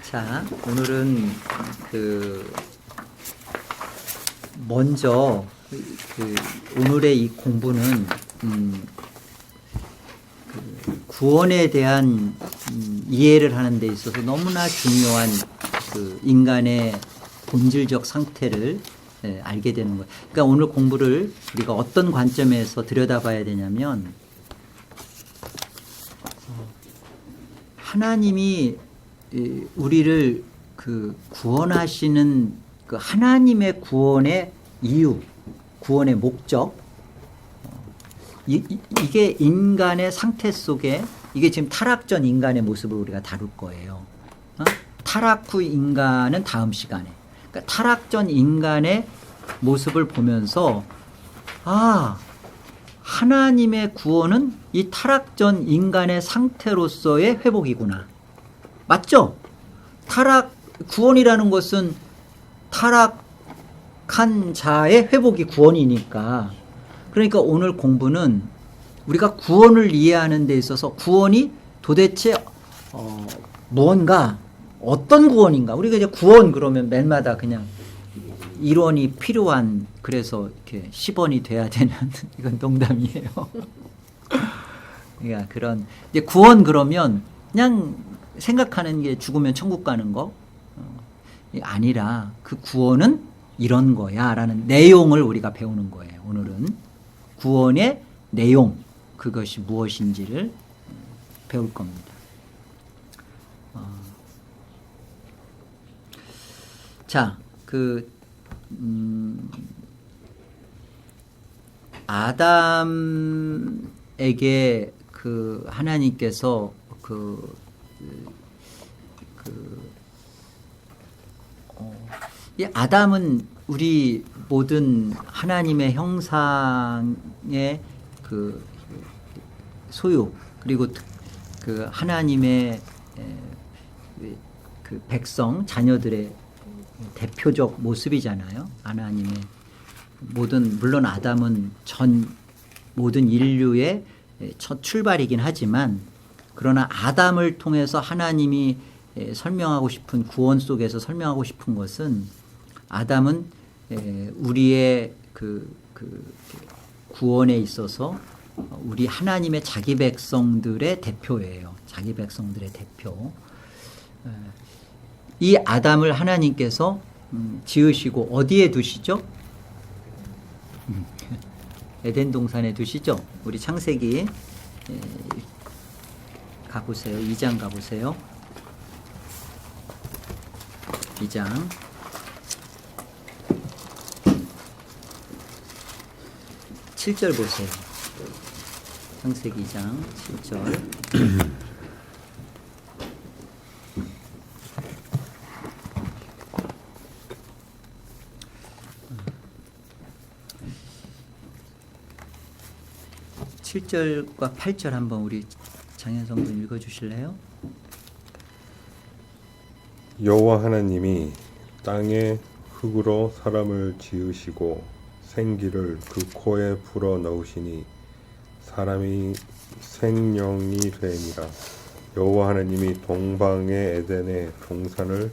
자, 오늘은 먼저 오늘의 이 공부는 구원에 대한 이해를 하는 데 있어서 너무나 중요한 인간의 본질적 상태를 알게 되는 거예요. 그러니까 오늘 공부를 우리가 어떤 관점에서 들여다봐야 되냐면, 하나님이 우리를 구원하시는 하나님의 구원의 이유, 구원의 목적, 이게 인간의 상태 속에, 이게 지금 타락 전 인간의 모습을 우리가 다룰 거예요. 타락 후 인간은 다음 시간에. 그러니까 타락 전 인간의 모습을 보면서, 하나님의 구원은 이 타락 전 인간의 상태로서의 회복이구나. 맞죠? 구원이라는 것은 타락한 자의 회복이 구원이니까. 그러니까 오늘 공부는 우리가 구원을 이해하는 데 있어서 구원이 도대체 무언가, 어떤 구원인가. 우리가 이제 구원 그러면 매일마다 그냥 1원이 필요한, 그래서 이렇게 10원이 돼야 되는, 이건 농담이에요. 그러니까 그런, 이제 구원 그러면 그냥 생각하는 게 죽으면 천국 가는 거 아니라, 그 구원은 이런 거야 라는 내용을 우리가 배우는 거예요. 오늘은 구원의 내용, 그것이 무엇인지를 배울 겁니다. 자, 아담에게 하나님께서 이 아담은 우리 모든 하나님의 형상의 소유, 그리고 하나님의 백성, 자녀들의 대표적 모습이잖아요. 하나님의 물론 아담은 모든 인류의 첫 출발이긴 하지만, 그러나 아담을 통해서 하나님이 설명하고 싶은, 구원 속에서 설명하고 싶은 것은, 아담은 우리의 구원에 있어서 우리 하나님의 자기 백성들의 대표예요. 자기 백성들의 대표. 이 아담을 하나님께서 지으시고 어디에 두시죠? 에덴 동산에 두시죠. 우리 창세기 가보세요. 2장 가보세요. 2장 7절 보세요. 창세기 2장 7절. (7절과) (8절) 한번 우리 장현성 분 읽어주실래요? 여호와 하나님이 땅에 흙으로 사람을 지으시고 생기를 그 코에 불어 넣으시니 사람이 생령이 되니라. 여호와 하나님이 동방의 에덴의 동산을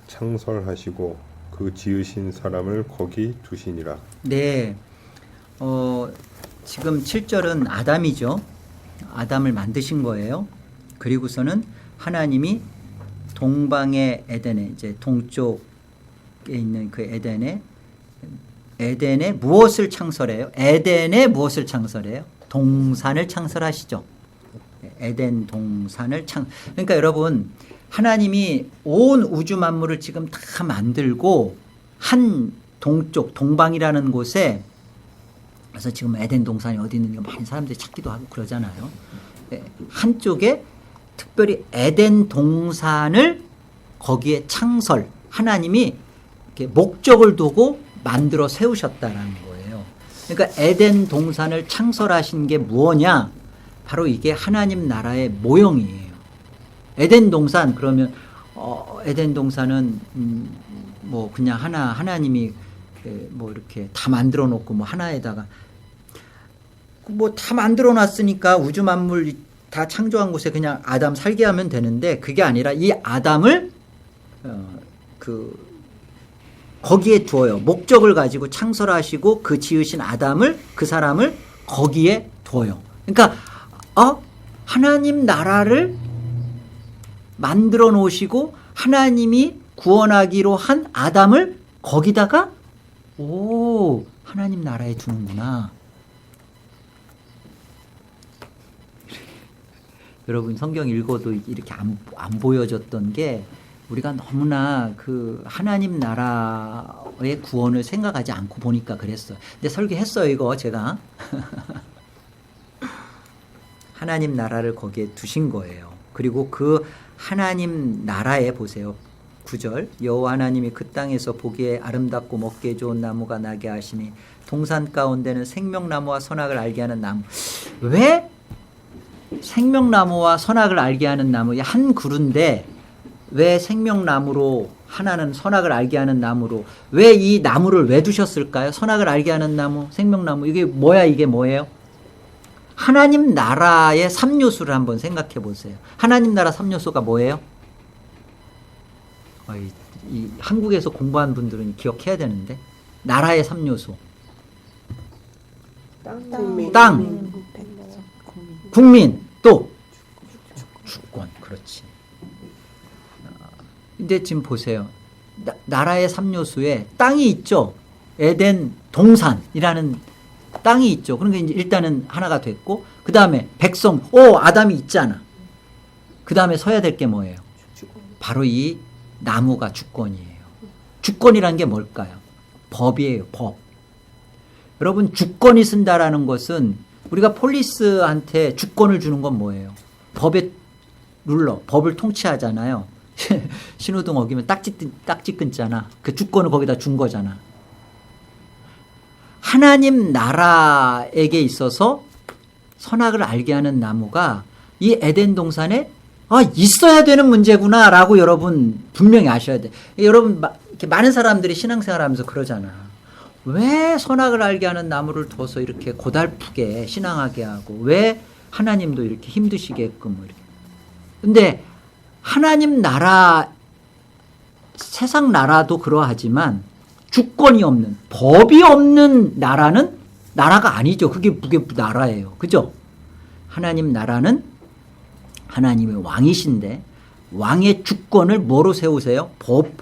창설하시고 그 지으신 사람을 거기 두시니라. 네, 지금 7절은 아담이죠. 아담을 만드신 거예요. 그리고서는 하나님이 동방의 에덴에, 이제 동쪽에 있는 그 에덴에 무엇을 창설해요? 에덴에 무엇을 창설해요? 동산을 창설하시죠. 에덴 동산을 그러니까 여러분, 하나님이 온 우주 만물을 지금 다 만들고 한 동쪽, 동방이라는 곳에, 그래서 지금 에덴 동산이 어디 있는지 많은 사람들이 찾기도 하고 그러잖아요. 한쪽에 특별히 에덴 동산을 거기에 하나님이 이렇게 목적을 두고 만들어 세우셨다라는 거예요. 그러니까 에덴 동산을 창설하신 게 뭐냐? 바로 이게 하나님 나라의 모형이에요. 에덴 동산 그러면 에덴 동산은 뭐 그냥 하나님이 뭐 이렇게 다 만들어 놓고 뭐 하나에다가 뭐 다 만들어 놨으니까 우주 만물 다 창조한 곳에 그냥 아담 살게 하면 되는데, 그게 아니라 이 아담을 거기에 두어요. 목적을 가지고 창설하시고 그 지으신 아담을, 그 사람을 거기에 두어요. 그러니까 하나님 나라를 만들어 놓으시고 하나님이 구원하기로 한 아담을 거기다가 하나님 나라에 두는구나. 여러분 성경 읽어도 이렇게 안 보여졌던 게 우리가 너무나 그 하나님 나라의 구원을 생각하지 않고 보니까 그랬어요. 근데 설교했어요 이거 제가. 하나님 나라를 거기에 두신 거예요. 그리고 그 하나님 나라에 보세요. 9절 여호와 하나님이 그 땅에서 보기에 아름답고 먹기에 좋은 나무가 나게 하시니 동산 가운데는 생명나무와 선악을 알게 하는 나무. 왜 생명나무와 선악을 알게 하는 나무 한 그루인데 왜 생명나무로 하나는 선악을 알게 하는 나무로 왜 이 나무를 왜 두셨을까요? 선악을 알게 하는 나무, 생명나무 이게 뭐예요? 하나님 나라의 3요소를 한번 생각해 보세요. 하나님 나라 3요소가 뭐예요? 이 한국에서 공부한 분들은 기억해야 되는데 나라의 3요소 땅, 국민, 또 주권. 그렇지. 근데 지금 보세요. 나라의 3요소에 땅이 있죠. 에덴 동산이라는 땅이 있죠. 그러니까 이제 일단은 하나가 됐고 그 다음에 백성, 아담이 있잖아. 그 다음에 서야 될 게 뭐예요? 바로 이 나무가 주권이에요. 주권이란 게 뭘까요? 법이에요. 법. 여러분 주권이 쓴다라는 것은 우리가 폴리스한테 주권을 주는 건 뭐예요? 법에 룰러, 법을 통치하잖아요. 신호등 어기면 딱지 끊잖아. 그 주권을 거기다 준 거잖아. 하나님 나라에게 있어서 선악을 알게 하는 나무가 이 에덴 동산에 있어야 되는 문제구나라고 여러분 분명히 아셔야 돼. 여러분 이렇게 많은 사람들이 신앙생활하면서 그러잖아. 왜 선악을 알게 하는 나무를 둬서 이렇게 고달프게 신앙하게 하고 왜 하나님도 이렇게 힘드시게끔 이렇게. 근데 하나님 나라 세상 나라도 그러하지만 주권이 없는 법이 없는 나라는 나라가 아니죠. 그게 나라예요. 그죠? 하나님 나라는 하나님의 왕이신데 왕의 주권을 뭐로 세우세요? 법.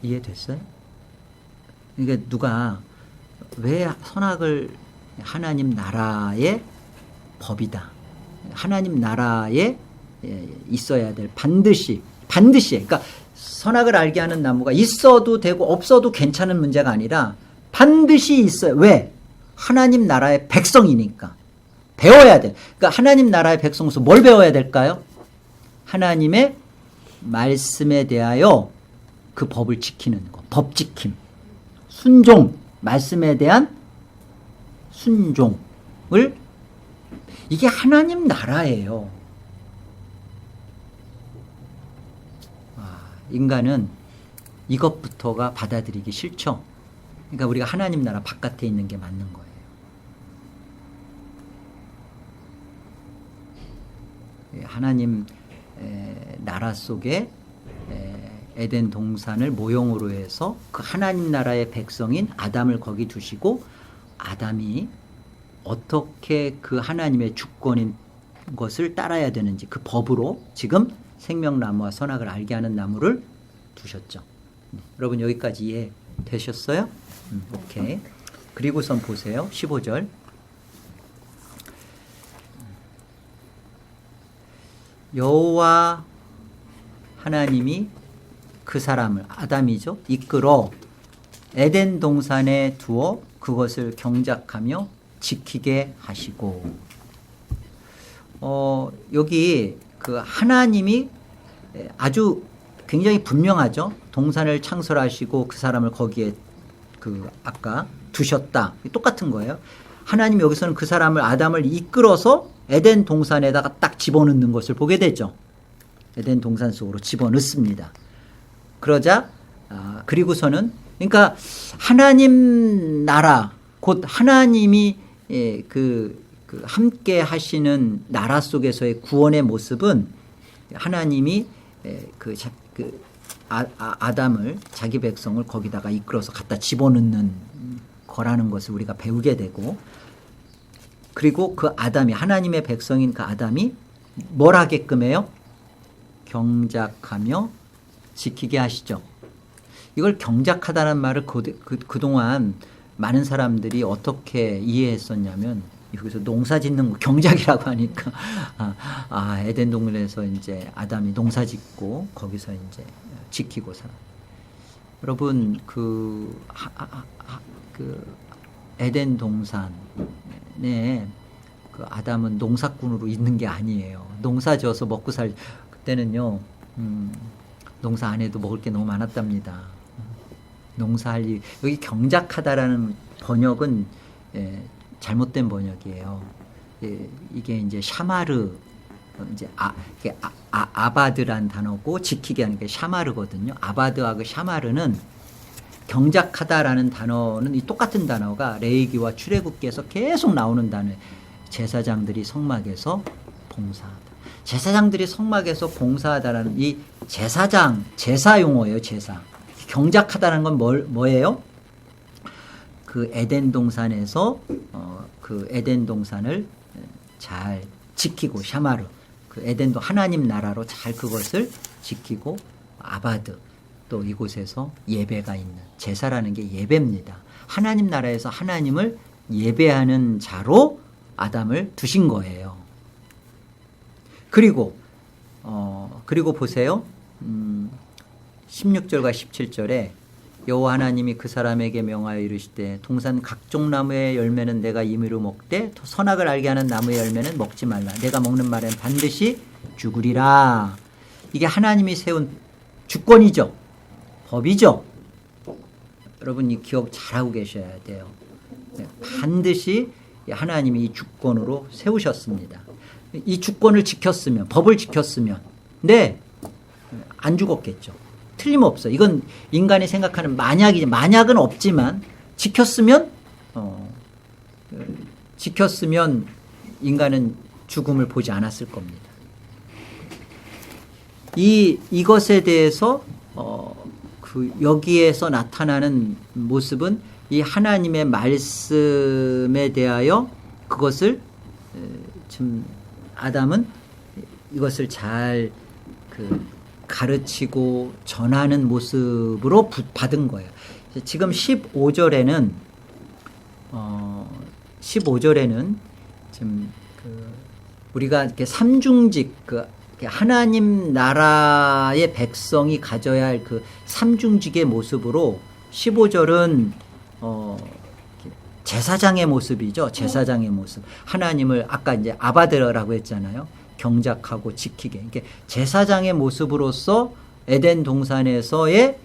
이해됐어요? 그러니까 누가 왜 선악을 하나님 나라의 법이다. 하나님 나라에 있어야 될 반드시 그러니까 선악을 알게 하는 나무가 있어도 되고 없어도 괜찮은 문제가 아니라 반드시 있어요. 왜? 하나님 나라의 백성이니까 배워야 돼. 그러니까 하나님 나라의 백성으로서 뭘 배워야 될까요? 하나님의 말씀에 대하여 그 법을 지키는 거. 법 지킴. 순종. 말씀에 대한 순종을 이게 하나님 나라예요. 인간은 이것부터가 받아들이기 싫죠. 그러니까 우리가 하나님 나라 바깥에 있는 게 맞는 거예요. 하나님 나라 속에 에덴 동산을 모형으로 해서 그 하나님 나라의 백성인 아담을 거기 두시고 아담이 어떻게 그 하나님의 주권인 것을 따라야 되는지 그 법으로 지금 생명나무와 선악을 알게 하는 나무를 두셨죠. 여러분 여기까지 이해 되셨어요? 오케이. 그리고선 보세요. 15절. 여호와 하나님이 그 사람을 아담이죠. 이끌어 에덴 동산에 두어 그것을 경작하며 지키게 하시고 여기 그 하나님이 아주 굉장히 분명하죠. 동산을 창설하시고 그 사람을 거기에 그 아까 두셨다. 똑같은 거예요. 하나님 여기서는 그 사람을 아담을 이끌어서 에덴 동산에다가 딱 집어넣는 것을 보게 되죠. 에덴 동산 속으로 집어넣습니다. 그러자 그리고서는 그러니까 하나님 나라 곧 하나님이 그 그 함께 하시는 나라 속에서의 구원의 모습은 하나님이 아담을 자기 백성을 거기다가 이끌어서 갖다 집어넣는 거라는 것을 우리가 배우게 되고, 그리고 그 아담이 하나님의 백성인 그 아담이 뭘 하게끔 해요? 경작하며 지키게 하시죠. 이걸 경작하다는 말을 그동안 많은 사람들이 어떻게 이해했었냐면, 여기서 농사 짓는 거 경작이라고 하니까 에덴 동산에서 이제 아담이 농사 짓고 거기서 이제 지키고 살아. 여러분 그 에덴 동산에 그 아담은 농사꾼으로 있는 게 아니에요. 농사 지어서 먹고 살 그때는요. 농사 안 해도 먹을 게 너무 많았답니다. 농사할 일, 여기 경작하다라는 번역은 잘못된 번역이에요. 이게 이제 샤마르, 이제 아바드란 단어고 지키게 하는 게 샤마르거든요. 아바드하고 샤마르는 경작하다라는 단어는 이 똑같은 단어가 레위기와 출애굽기에서 계속 나오는 단어. 제사장들이 성막에서 봉사하다. 제사장들이 성막에서 봉사하다라는 이 제사장, 제사 용어예요. 제사. 경작하다는 건 뭐예요? 그 에덴 동산에서 그 에덴 동산을 잘 지키고, 샤마르, 그 에덴도 하나님 나라로 잘 그것을 지키고, 아바드, 또 이곳에서 예배가 있는, 제사라는 게 예배입니다. 하나님 나라에서 하나님을 예배하는 자로 아담을 두신 거예요. 그리고 보세요. 16절과 17절에 여호와 하나님이 그 사람에게 명하여 이르시되 동산 각종 나무의 열매는 내가 임의로 먹되 선악을 알게 하는 나무의 열매는 먹지 말라. 내가 먹는 말엔 반드시 죽으리라. 이게 하나님이 세운 주권이죠. 법이죠. 여러분 이 기억 잘하고 계셔야 돼요. 반드시 하나님이 이 주권으로 세우셨습니다. 이 주권을 지켰으면, 법을 지켰으면 안 죽었겠죠. 틀림없어. 이건 인간이 생각하는 만약이지. 만약은 없지만 지켰으면 인간은 죽음을 보지 않았을 겁니다. 이것에 대해서 여기에서 나타나는 모습은 이 하나님의 말씀에 대하여 그것을 지금 아담은 이것을 잘 가르치고 전하는 모습으로 받은 거예요. 지금 15절에는 지금 우리가 이렇게 삼중직, 하나님 나라의 백성이 가져야 할 그 삼중직의 모습으로 15절은 제사장의 모습이죠. 제사장의 모습. 하나님을 아까 이제 아바드라고 했잖아요. 경작하고 지키게. 이렇게 제사장의 모습으로서 에덴 동산에서의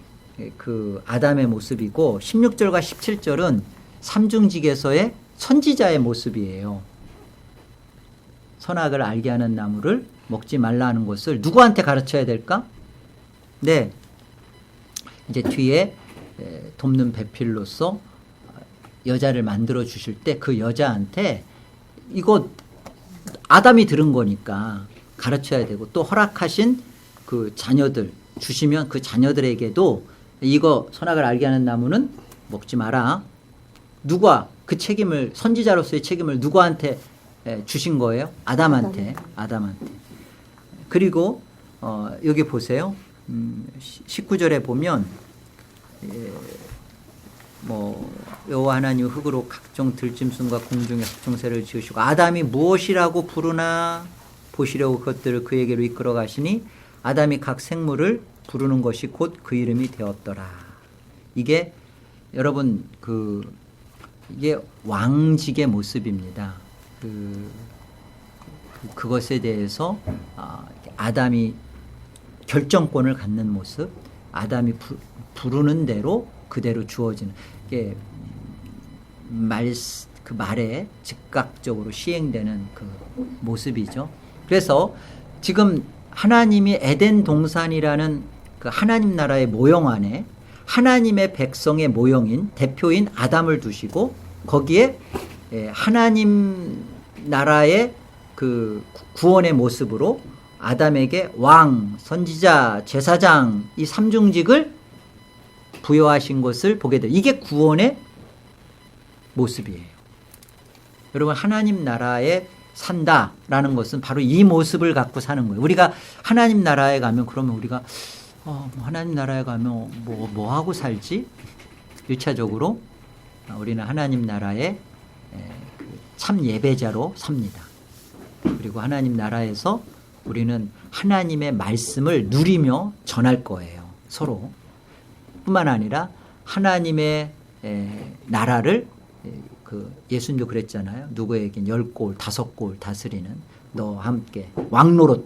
그 아담의 모습이고, 16절과 17절은 삼중직에서의 선지자의 모습이에요. 선악을 알게 하는 나무를 먹지 말라 하는 것을 누구한테 가르쳐야 될까? 네. 이제 뒤에 돕는 배필로서 여자를 만들어 주실 때 그 여자한테 이거 아담이 들은 거니까 가르쳐야 되고, 또 허락하신 그 자녀들 주시면 그 자녀들에게도 이거 선악을 알게 하는 나무는 먹지 마라. 누가 그 책임을, 선지자로서의 책임을 누구한테 주신 거예요? 아담한테. 그리고 여기 보세요. 19절에 보면 여호와 하나님 흙으로 각종 들짐승과 공중의 합종새를 지으시고 아담이 무엇이라고 부르나 보시려고 그것들을 그에게로 이끌어 가시니 아담이 각 생물을 부르는 것이 곧 그 이름이 되었더라. 이게 여러분 이게 왕직의 모습입니다. 그것에 대해서 아담이 결정권을 갖는 모습, 아담이 부르는 대로 그대로 주어지는 게 그 말에 즉각적으로 시행되는 그 모습이죠. 그래서 지금 하나님이 에덴 동산이라는 그 하나님 나라의 모형 안에 하나님의 백성의 모형인 대표인 아담을 두시고 거기에 하나님 나라의 그 구원의 모습으로 아담에게 왕, 선지자, 제사장 이 삼중직을 부여하신 것을 보게 돼요. 이게 구원의 모습이에요. 여러분 하나님 나라에 산다라는 것은 바로 이 모습을 갖고 사는 거예요. 우리가 하나님 나라에 가면 그러면 우리가 하나님 나라에 가면 뭐 하고 살지? 1차적으로 우리는 하나님 나라에 참 예배자로 삽니다. 그리고 하나님 나라에서 우리는 하나님의 말씀을 누리며 전할 거예요. 서로. 뿐만 아니라 하나님의 나라를 그 예수님도 그랬잖아요. 누구에겐 10골, 5골 다스리는 너와 함께 왕노릇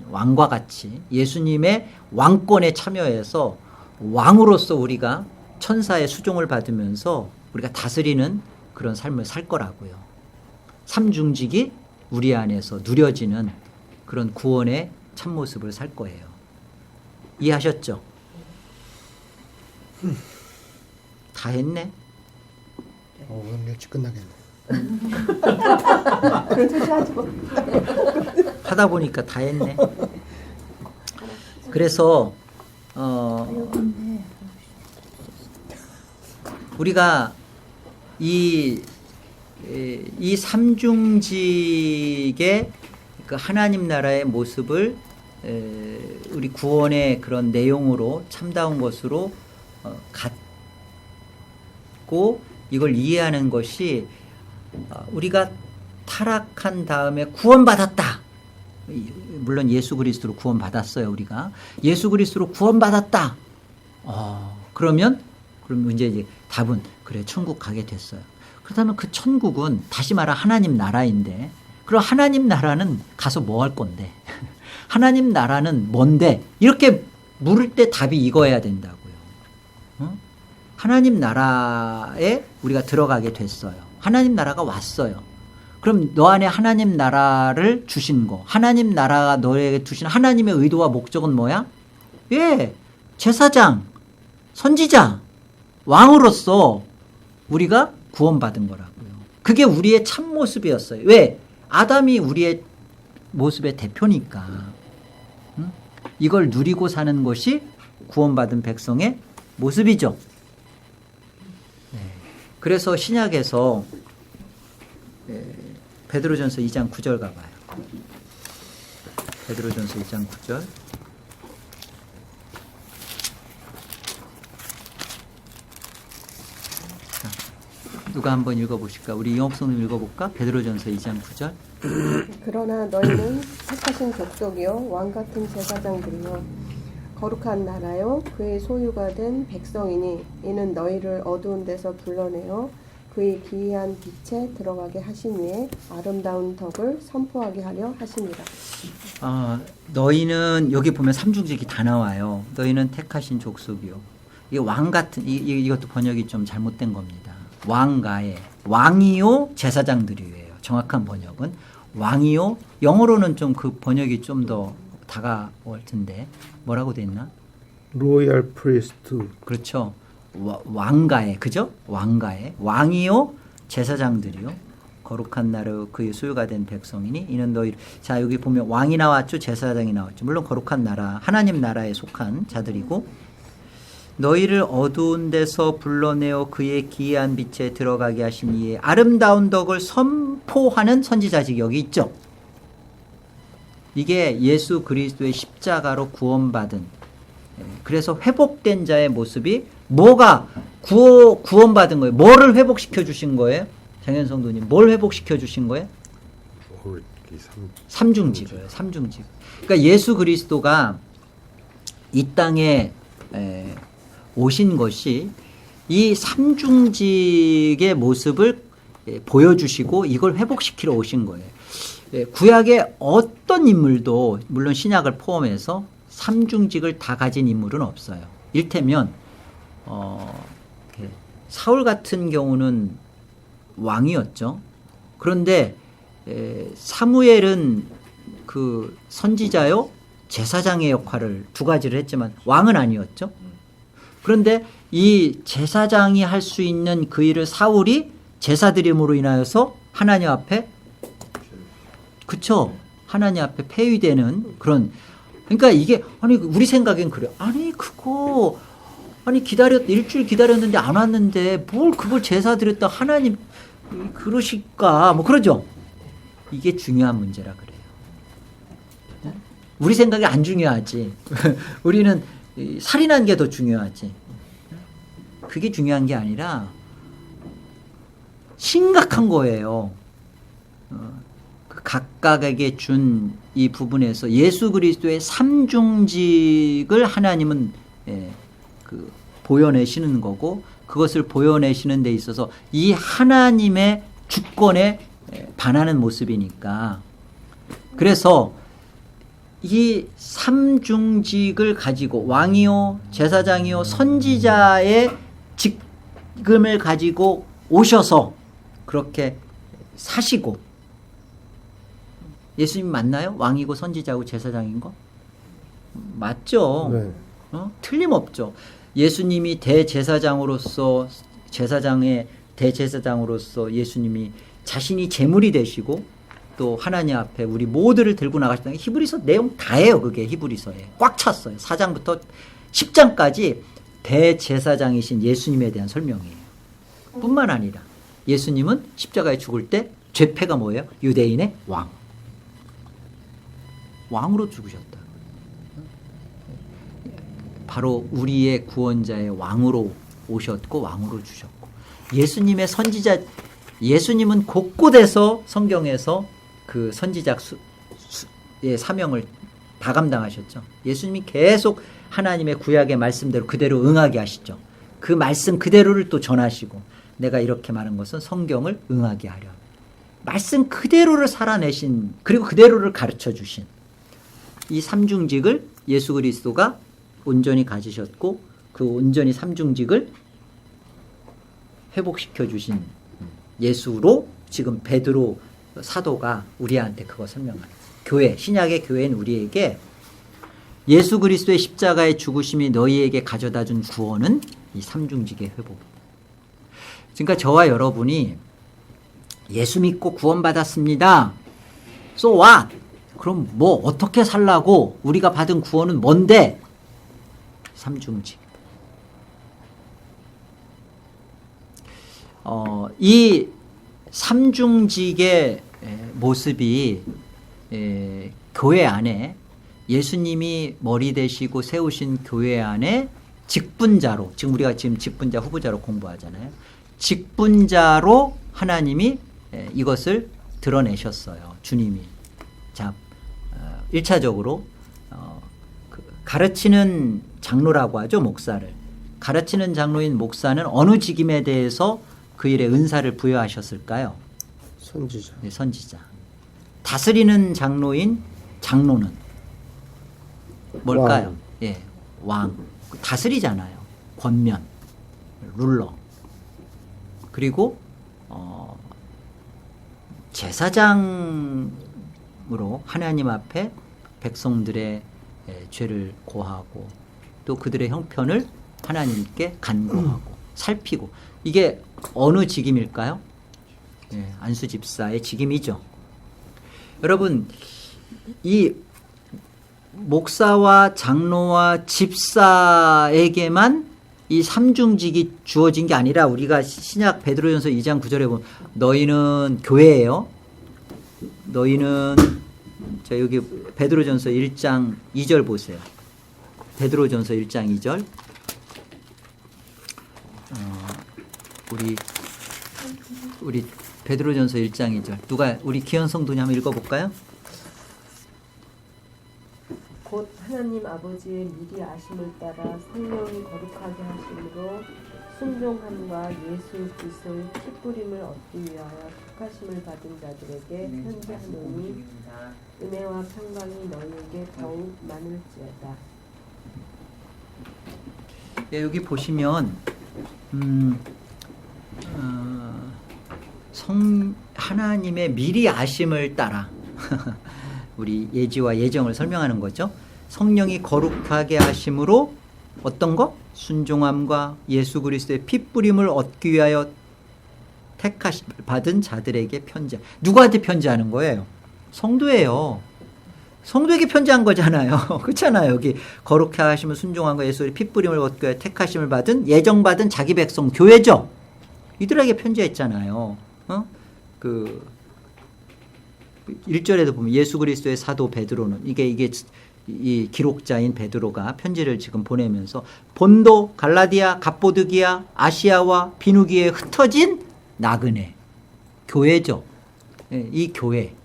왕과 같이 예수님의 왕권에 참여해서 왕으로서 우리가 천사의 수종을 받으면서 우리가 다스리는 그런 삶을 살 거라고요. 삼중직이 우리 안에서 누려지는 그런 구원의 참모습을 살 거예요. 이해하셨죠? 다 했네. 오늘 일찍 끝나겠네. 그런 소리 하지 마. 하다 보니까 다 했네. 그래서 우리가 이 삼중직의 그 하나님 나라의 모습을 우리 구원의 그런 내용으로 참다운 것으로 갖고 이걸 이해하는 것이 우리가 타락한 다음에 구원받았다. 물론 예수 그리스도로 구원받았어요. 우리가 예수 그리스도로 구원받았다. 그럼 이제 답은 그래 천국 가게 됐어요. 그렇다면 그 천국은 다시 말하 하나님 나라인데 그럼 하나님 나라는 가서 뭐 할 건데 하나님 나라는 뭔데 이렇게 물을 때 답이 이거여야 된다고요. 하나님 나라에 우리가 들어가게 됐어요. 하나님 나라가 왔어요. 그럼 너 안에 하나님 나라를 주신 거 하나님 나라가 너에게 주신 하나님의 의도와 목적은 뭐야? 제사장, 선지자, 왕으로서 우리가 구원받은 거라고요. 그게 우리의 참모습이었어요. 왜? 아담이 우리의 모습의 대표니까. 이걸 누리고 사는 것이 구원받은 백성의 모습이죠. 그래서 신약에서 베드로전서 2장 9절 가봐요. 베드로전서 2장 9절. 누가 한번 읽어보실까? 우리 이영성님 읽어볼까? 베드로전서 2장 9절. 그러나 너희는 택하신 족속이요 왕같은 제사장들이요 거룩한 나라요 그의 소유가 된 백성이니 이는 너희를 어두운 데서 불러내어 그의 기이한 빛에 들어가게 하신 이에 아름다운 덕을 선포하게 하려 하십니다. 너희는 여기 보면 삼중직이 다 나와요. 너희는 택하신 족속이요. 이게 왕 같은 이것도 번역이 좀 잘못된 겁니다. 왕가에 왕이요 제사장들이에요. 정확한 번역은 왕이요. 영어로는 좀 그 번역이 좀 더 다가올 텐데 뭐라고 돼 있나? 로얄 프리스트. 그렇죠. 왕가에 그죠? 왕가에 왕이요 제사장들이요 거룩한 나라 그의 소유가 된 백성이니 이는 너희 자 여기 보면 왕이 나왔죠. 제사장이 나왔죠. 물론 거룩한 나라 하나님 나라에 속한 자들이고 너희를 어두운 데서 불러내어 그의 기이한 빛에 들어가게 하신 이에 아름다운 덕을 선포하는 선지자직이 여기 있죠. 이게 예수 그리스도의 십자가로 구원받은 그래서 회복된 자의 모습이 뭐가 구원받은 거예요. 뭐를 회복시켜 주신 거예요? 장현 성도님 뭘 회복시켜 주신 거예요? 삼중직이에요. 삼중직. 그러니까 예수 그리스도가 이 땅에 오신 것이 이 삼중직의 모습을 보여주시고 이걸 회복시키러 오신 거예요. 구약의 어떤 인물도 물론 신약을 포함해서 삼중직을 다 가진 인물은 없어요. 일테면 사울 같은 경우는 왕이었죠. 그런데 사무엘은 그 선지자요 제사장의 역할을 두 가지를 했지만 왕은 아니었죠. 그런데 이 제사장이 할 수 있는 그 일을 사울이 제사 드림으로 인하여서 하나님 앞에 그쵸? 하나님 앞에 폐위되는 그런, 그러니까 이게, 아니, 우리 생각엔 그래. 아니, 그거, 아니, 일주일 기다렸는데 안 왔는데, 뭘 그걸 제사 드렸다 하나님, 그러실까? 뭐, 그러죠? 이게 중요한 문제라 그래요. 우리 생각이 안 중요하지. 우리는 살인한 게 더 중요하지. 그게 중요한 게 아니라, 심각한 거예요. 각각에게 준 이 부분에서 예수 그리스도의 삼중직을 하나님은 보여내시는 거고, 그것을 보여내시는 데 있어서 이 하나님의 주권에 반하는 모습이니까. 그래서 이 삼중직을 가지고 왕이요 제사장이요 선지자의 직임을 가지고 오셔서 그렇게 사시고, 예수님 맞나요? 왕이고 선지자고 제사장인 거? 맞죠? 네. 틀림없죠. 예수님이 대제사장으로서, 제사장의 대제사장으로서 예수님이 자신이 제물이 되시고, 또 하나님 앞에 우리 모두를 들고 나가셨다는 게 히브리서 내용 다예요. 그게 히브리서에 꽉 찼어요. 4장부터 10장까지 대제사장이신 예수님에 대한 설명이에요. 뿐만 아니라 예수님은 십자가에 죽을 때 죄패가 뭐예요? 유대인의 왕. 왕으로 죽으셨다. 바로 우리의 구원자의 왕으로 오셨고 왕으로 주셨고, 예수님의 선지자, 예수님은 곳곳에서 성경에서 그 선지자의 사명을 다 감당하셨죠. 예수님이 계속 하나님의 구약의 말씀대로 그대로 응하게 하시죠. 그 말씀 그대로를 또 전하시고, 내가 이렇게 말한 것은 성경을 응하게 하려. 말씀 그대로를 살아내신, 그리고 그대로를 가르쳐 주신 이 삼중직을 예수 그리스도가 온전히 가지셨고, 그 온전히 삼중직을 회복시켜 주신 예수로 지금 베드로 사도가 우리한테 그거 설명하는 교회, 신약의 교회는 우리에게 예수 그리스도의 십자가의 죽으심이 너희에게 가져다 준 구원은 이 삼중직의 회복. 그러니까 저와 여러분이 예수 믿고 구원받았습니다. So what? 그럼 뭐 어떻게 살라고? 우리가 받은 구원은 뭔데? 삼중직. 이 삼중직의 모습이 교회 안에, 예수님이 머리 되시고 세우신 교회 안에 직분자로, 지금 우리가 지금 직분자 후보자로 공부하잖아요. 직분자로 하나님이 이것을 드러내셨어요. 주님이. 자, 1차적으로 가르치는 장로라고 하죠. 목사를. 가르치는 장로인 목사는 어느 직임에 대해서 그 일에 은사를 부여하셨을까요? 선지자. 네, 선지자. 다스리는 장로인 장로는 뭘까요? 왕. 예, 왕. 다스리잖아요. 권면, 룰러. 그리고 제사장으로 하나님 앞에 백성들의 죄를 고하고, 또 그들의 형편을 하나님께 간구하고 살피고, 이게 어느 직임일까요? 예, 안수 집사의 직임이죠. 여러분, 이 목사와 장로와 집사에게만 이 삼중직이 주어진 게 아니라, 우리가 신약 베드로전서 2장 9절에 보면 너희는 교회예요. 너희는, 자, 여기 베드로전서 1장 2절 보세요. 베드로전서 1장 2절. 우리 베드로전서 1장 2절. 누가, 우리 기현 성도님 한번 읽어볼까요? 곧 하나님 아버지의 미리 아심을 따라 성령이 거룩하게 하심으로 순종함과 예수 그리스도의 피뿌림을 얻기 위하여 택하심을 받은 자들에게 편지하노니 은혜와 평강이 너희에게 더욱 많을지어다. 네, 여기 보시면 하나님의 미리 아심을 따라 우리 예지와 예정을 설명하는 거죠. 성령이 거룩하게 하심으로 어떤 거? 순종함과 예수 그리스도의 피뿌림을 얻기 위하여 택하심을 받은 자들에게 편지. 누구한테 편지하는 거예요? 성도예요. 성도에게 편지한 거잖아요. 그렇잖아요. 여기 거룩해 하심을 순종한 거 예수의 핏부림을 얻고 택하심을 받은 예정받은 자기 백성 교회죠. 이들에게 편지했잖아요. 그 1절에도 보면 예수 그리스도의 사도 베드로는 이게 이 기록자인 베드로가 편지를 지금 보내면서 본도, 갈라디아, 갑보드기아, 아시아와 비누기에 흩어진 나그네 교회죠. 이 교회.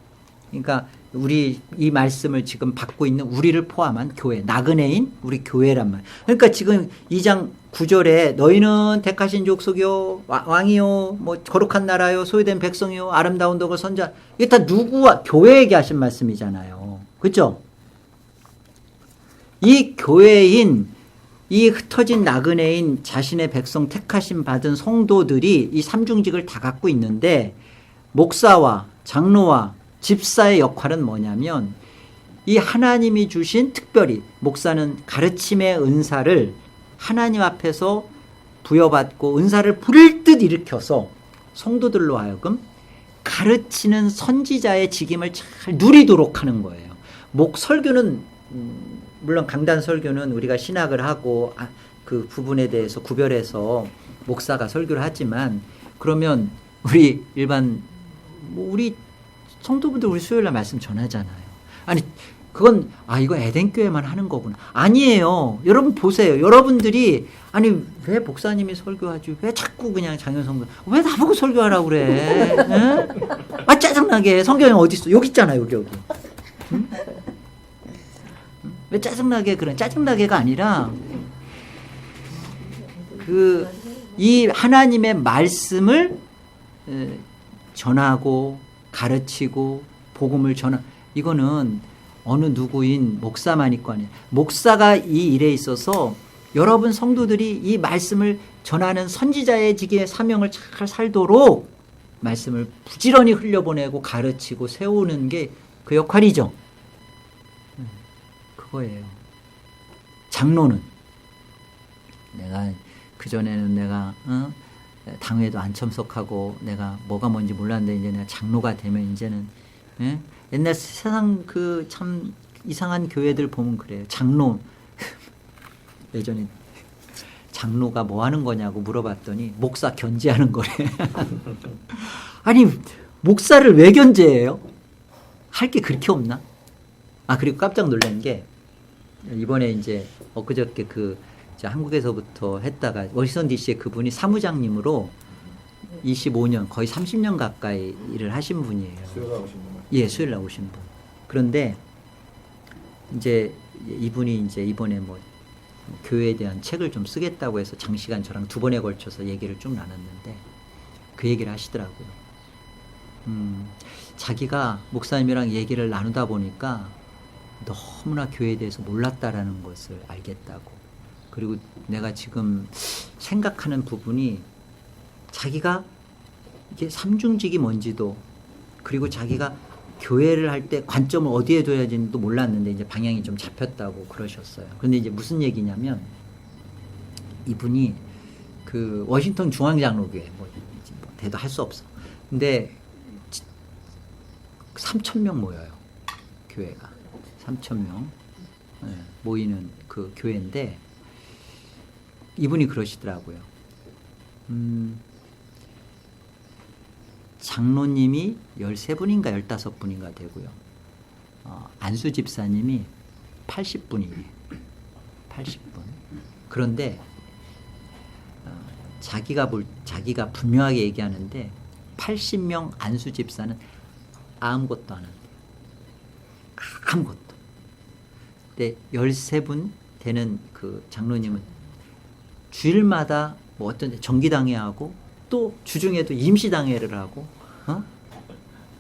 그러니까 우리 이 말씀을 지금 받고 있는 우리를 포함한 교회, 나그네인 우리 교회란 말. 그러니까 지금 2장 9절에 너희는 택하신 족속이요 왕이요 뭐 거룩한 나라요 소유된 백성이요 아름다운 덕을 선자. 이게 다 누구와 교회에게 하신 말씀이잖아요. 그렇죠? 이 교회인 이 흩어진 나그네인 자신의 백성 택하심 받은 성도들이 이 삼중직을 다 갖고 있는데 목사와 장로와 집사의 역할은 뭐냐면 이 하나님이 주신 특별히 목사는 가르침의 은사를 하나님 앞에서 부여받고 은사를 불일 듯 일으켜서 성도들로 하여금 가르치는 선지자의 직임을 잘 누리도록 하는 거예요. 설교는 물론 강단 설교는 우리가 신학을 하고 그 부분에 대해서 구별해서 목사가 설교를 하지만 그러면 우리 일반 우리 성도분들 우리 수요일날 말씀 전하잖아요. 아니 그건 이거 에덴교회만 하는 거구나. 아니에요. 여러분 보세요. 여러분들이 아니 왜 목사님이 설교하지? 왜 자꾸 그냥 장현성도 왜 나보고 설교하라고 그래? 응? 짜증나게. 성경에 어디 있어? 여기 있잖아. 여기. 응? 왜 짜증나게 그래? 짜증나게가 아니라 이 하나님의 말씀을 전하고 가르치고 복음을 이거는 어느 누구인 목사만 있고 아니에요. 목사가 이 일에 있어서 여러분 성도들이 이 말씀을 전하는 선지자의 직의 사명을 잘 살도록 말씀을 부지런히 흘려보내고 가르치고 세우는 게 그 역할이죠. 그거예요. 장로는 내가 그전에는 내가 당회도 안 참석하고 내가 뭐가 뭔지 몰랐는데 이제 내가 장로가 되면 이제는 옛날 세상 그 참 이상한 교회들 보면 그래요. 장로 예전에 장로가 뭐 하는 거냐고 물어봤더니 목사 견제하는 거래. 아니 목사를 왜 견제해요? 할 게 그렇게 없나? 그리고 깜짝 놀란 게 이번에 이제 엊그저께 한국에서부터 했다가 워싱턴 DC에 그분이 사무장님으로 25년 거의 30년 가까이 일을 하신 분이에요. 수요일 나오신 분. 예, 수요일 나오신 분. 그런데 이제 이분이 이제 이번에 뭐 교회에 대한 책을 좀 쓰겠다고 해서 장시간 저랑 2번에 걸쳐서 얘기를 쭉 나눴는데 그 얘기를 하시더라고요. 자기가 목사님이랑 얘기를 나누다 보니까 너무나 교회에 대해서 몰랐다라는 것을 알겠다고. 그리고 내가 지금 생각하는 부분이 자기가 이게 삼중직이 뭔지도 그리고 자기가 교회를 할 때 관점을 어디에 둬야 되는지도 몰랐는데 이제 방향이 좀 잡혔다고 그러셨어요. 그런데 이제 무슨 얘기냐면 이분이 그 워싱턴 중앙장로교회 뭐 대도 할 수 없어. 근데 3,000명 모여요. 교회가 3,000명 모이는 그 교회인데 이분이 그러시더라고요. 장로님이 13분인가 15분인가 되고요. 안수 집사님이 80분이에요. 80분. 그런데 자기가 분명하게 얘기하는데 80명 안수 집사는 아무것도 안 한대요. 아무것도. 근데 13분 되는 그 장로님은 주일마다 뭐 어떤 정기당회 하고 또 주중에도 임시당회를 하고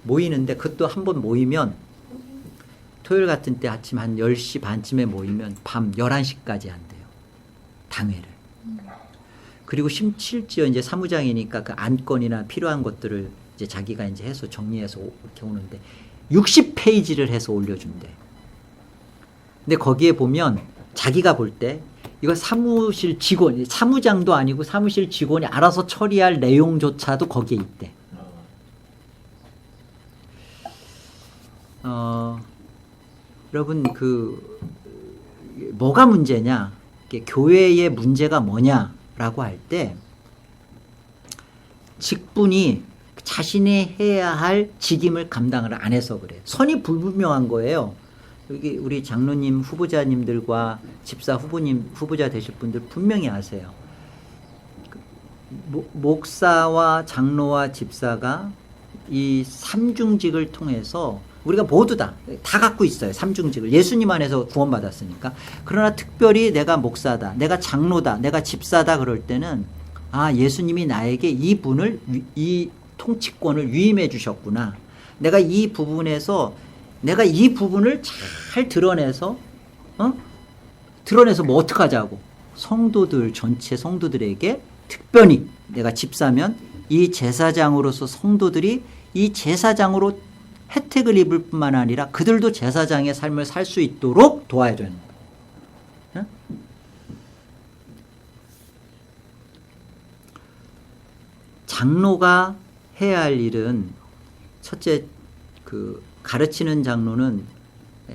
모이는데 그것도 한번 모이면 토요일 같은 때 아침 한 10시 반쯤에 모이면 밤 11시까지 한대요. 당회를. 그리고 심지어 이제 사무장이니까 그 안건이나 필요한 것들을 이제 자기가 이제 해서 정리해서 이렇게 오는데 60페이지를 해서 올려준대. 근데 거기에 보면 자기가 볼 때 이거 사무실 직원, 사무장도 아니고 사무실 직원이 알아서 처리할 내용조차도 거기에 있대. 여러분 뭐가 문제냐, 교회의 문제가 뭐냐라고 할 때 직분이 자신이 해야 할 직임을 감당을 안 해서 그래요. 선이 불분명한 거예요. 여기 우리 장로님 후보자님들과 집사 후보자 되실 분들 분명히 아세요. 목사와 장로와 집사가 이 삼중직을 통해서 우리가 모두 다 갖고 있어요. 삼중직을. 예수님 안에서 구원받았으니까. 그러나 특별히 내가 목사다, 내가 장로다, 내가 집사다 그럴 때는 예수님이 나에게 이 통치권을 위임해 주셨구나. 내가 이 부분을 잘 드러내서 뭐 어떡하자고. 전체 성도들에게 특별히 내가 집사면 이 제사장으로서 성도들이 이 제사장으로 혜택을 입을 뿐만 아니라 그들도 제사장의 삶을 살 수 있도록 도와야 되는 거예요. 장로가 해야 할 일은 첫째, 가르치는 장로는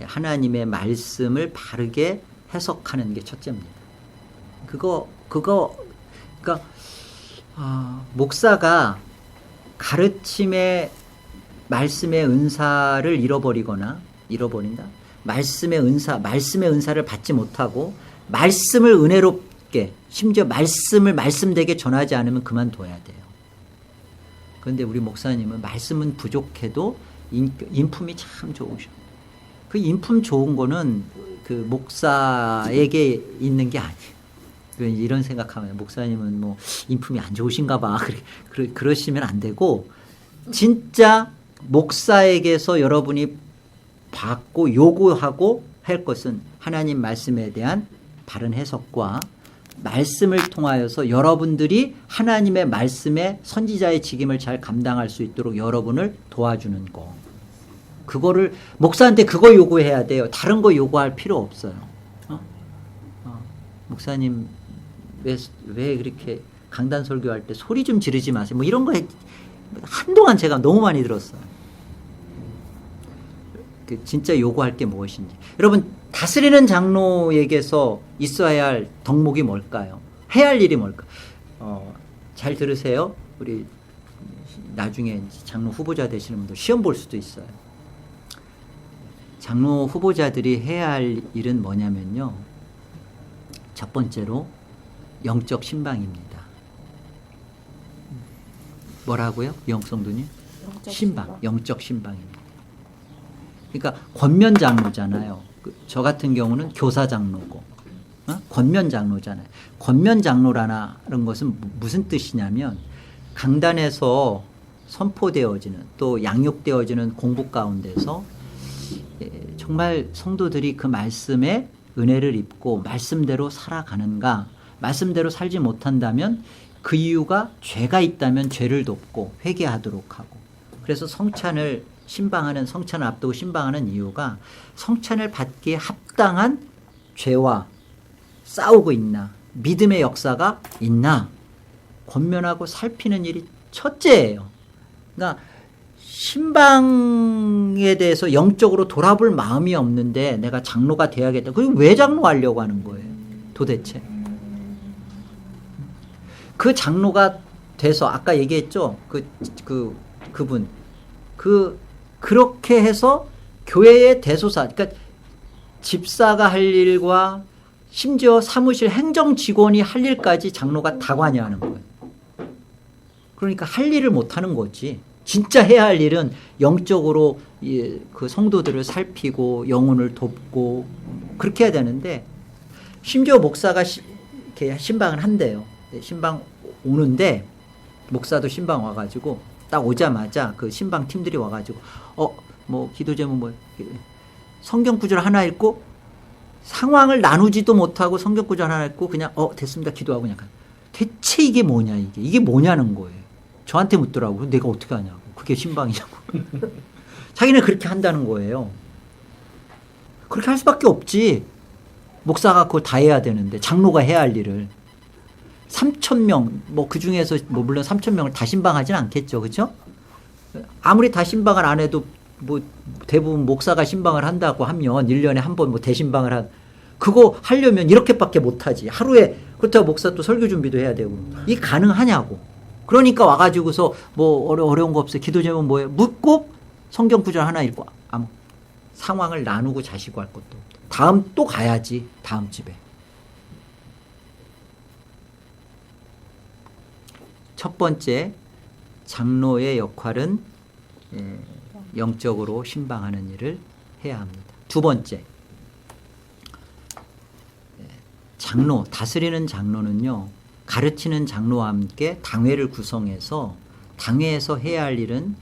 하나님의 말씀을 바르게 해석하는 게 첫째입니다. 그러니까 목사가 가르침의 말씀의 은사를 잃어버린다. 말씀의 은사를 받지 못하고 말씀을 은혜롭게, 심지어 말씀을 말씀되게 전하지 않으면 그만둬야 돼요. 그런데 우리 목사님은 말씀은 부족해도 인품이 참 좋으셔. 그 인품 좋은 거는 그 목사에게 있는 게 아니에요. 이런 생각하면 목사님은 뭐 인품이 안 좋으신가 봐. 그러시면 안 되고, 진짜 목사에게서 여러분이 받고 요구하고 할 것은 하나님 말씀에 대한 바른 해석과 말씀을 통하여서 여러분들이 하나님의 말씀에 선지자의 직임을 잘 감당할 수 있도록 여러분을 도와주는 거. 그거를 목사한테 그거 요구해야 돼요. 다른 거 요구할 필요 없어요. 목사님 왜 그렇게 강단 설교할 때 소리 좀 지르지 마세요. 뭐 이런 거 한동안 제가 너무 많이 들었어요. 진짜 요구할 게 무엇인지. 여러분, 다스리는 장로에게서 있어야 할 덕목이 뭘까요? 해야 할 일이 뭘까요? 잘 들으세요. 우리 나중에 장로 후보자 되시는 분들 시험 볼 수도 있어요. 장로 후보자들이 해야 할 일은 뭐냐면요, 첫 번째로 영적 신방입니다. 뭐라고요? 영성도님? 영적 신방입니다. 그러니까 권면 장로잖아요. 저 같은 경우는 교사 장로고, 권면 장로잖아요. 권면 장로라는 것은 무슨 뜻이냐면, 강단에서 선포되어지는, 또 양육되어지는 공부 가운데서 정말 성도들이 그 말씀에 은혜를 입고 말씀대로 살아가는가, 말씀대로 살지 못한다면 그 이유가 죄가 있다면 죄를 돕고 회개하도록 하고, 그래서 성찬을 앞두고 신방하는 이유가 성찬을 받기에 합당한 죄와 싸우고 있나, 믿음의 역사가 있나 권면하고 살피는 일이 첫째예요. 그러니까 신방에 대해서 영적으로 돌아볼 마음이 없는데 내가 장로가 돼야겠다. 그리고 왜 장로하려고 하는 거예요? 도대체. 그 장로가 돼서 아까 얘기했죠. 그분. 그렇게 해서 교회의 대소사, 그러니까 집사가 할 일과 심지어 사무실 행정 직원이 할 일까지 장로가 다 관여하는 거예요. 그러니까 할 일을 못 하는 거지. 진짜 해야 할 일은 영적으로 그 성도들을 살피고 영혼을 돕고 그렇게 해야 되는데, 심지어 목사가 이렇게 신방을 한대요. 신방 오는데 목사도 신방 와가지고 딱 오자마자 그 신방 팀들이 와가지고 뭐 기도 제목 뭐 성경 구절 하나 읽고 상황을 나누지도 못하고 성경 구절 하나 읽고 그냥 됐습니다 기도하고 그냥 대체 이게 뭐냐, 이게 뭐냐는 거예요. 저한테 묻더라고요. 내가 어떻게 하냐고. 그게 신방이냐고. 자기는 그렇게 한다는 거예요. 그렇게 할 수밖에 없지. 목사가 그걸 다 해야 되는데, 장로가 해야 할 일을. 3,000명, 뭐 그 중에서 뭐 물론 3,000명을 다 신방하진 않겠죠. 그죠? 아무리 다 신방을 안 해도 뭐 대부분 목사가 신방을 한다고 하면 1년에 한 번 뭐 대신방을 그거 하려면 이렇게밖에 못하지. 하루에 그렇다고 목사 또 설교 준비도 해야 되고. 이 가능하냐고. 그러니까 와가지고서 뭐 어려운 거 없어요. 기도 제목 뭐예요? 묻고 성경 구절 하나 읽고 아무 상황을 나누고 자시고 할 것도 없다. 다음 또 가야지. 다음 집에. 첫 번째 장로의 역할은 영적으로 신방하는 일을 해야 합니다. 두 번째 장로, 다스리는 장로는요, 가르치는 장로와 함께 당회를 구성해서 당회에서 해야 할 일은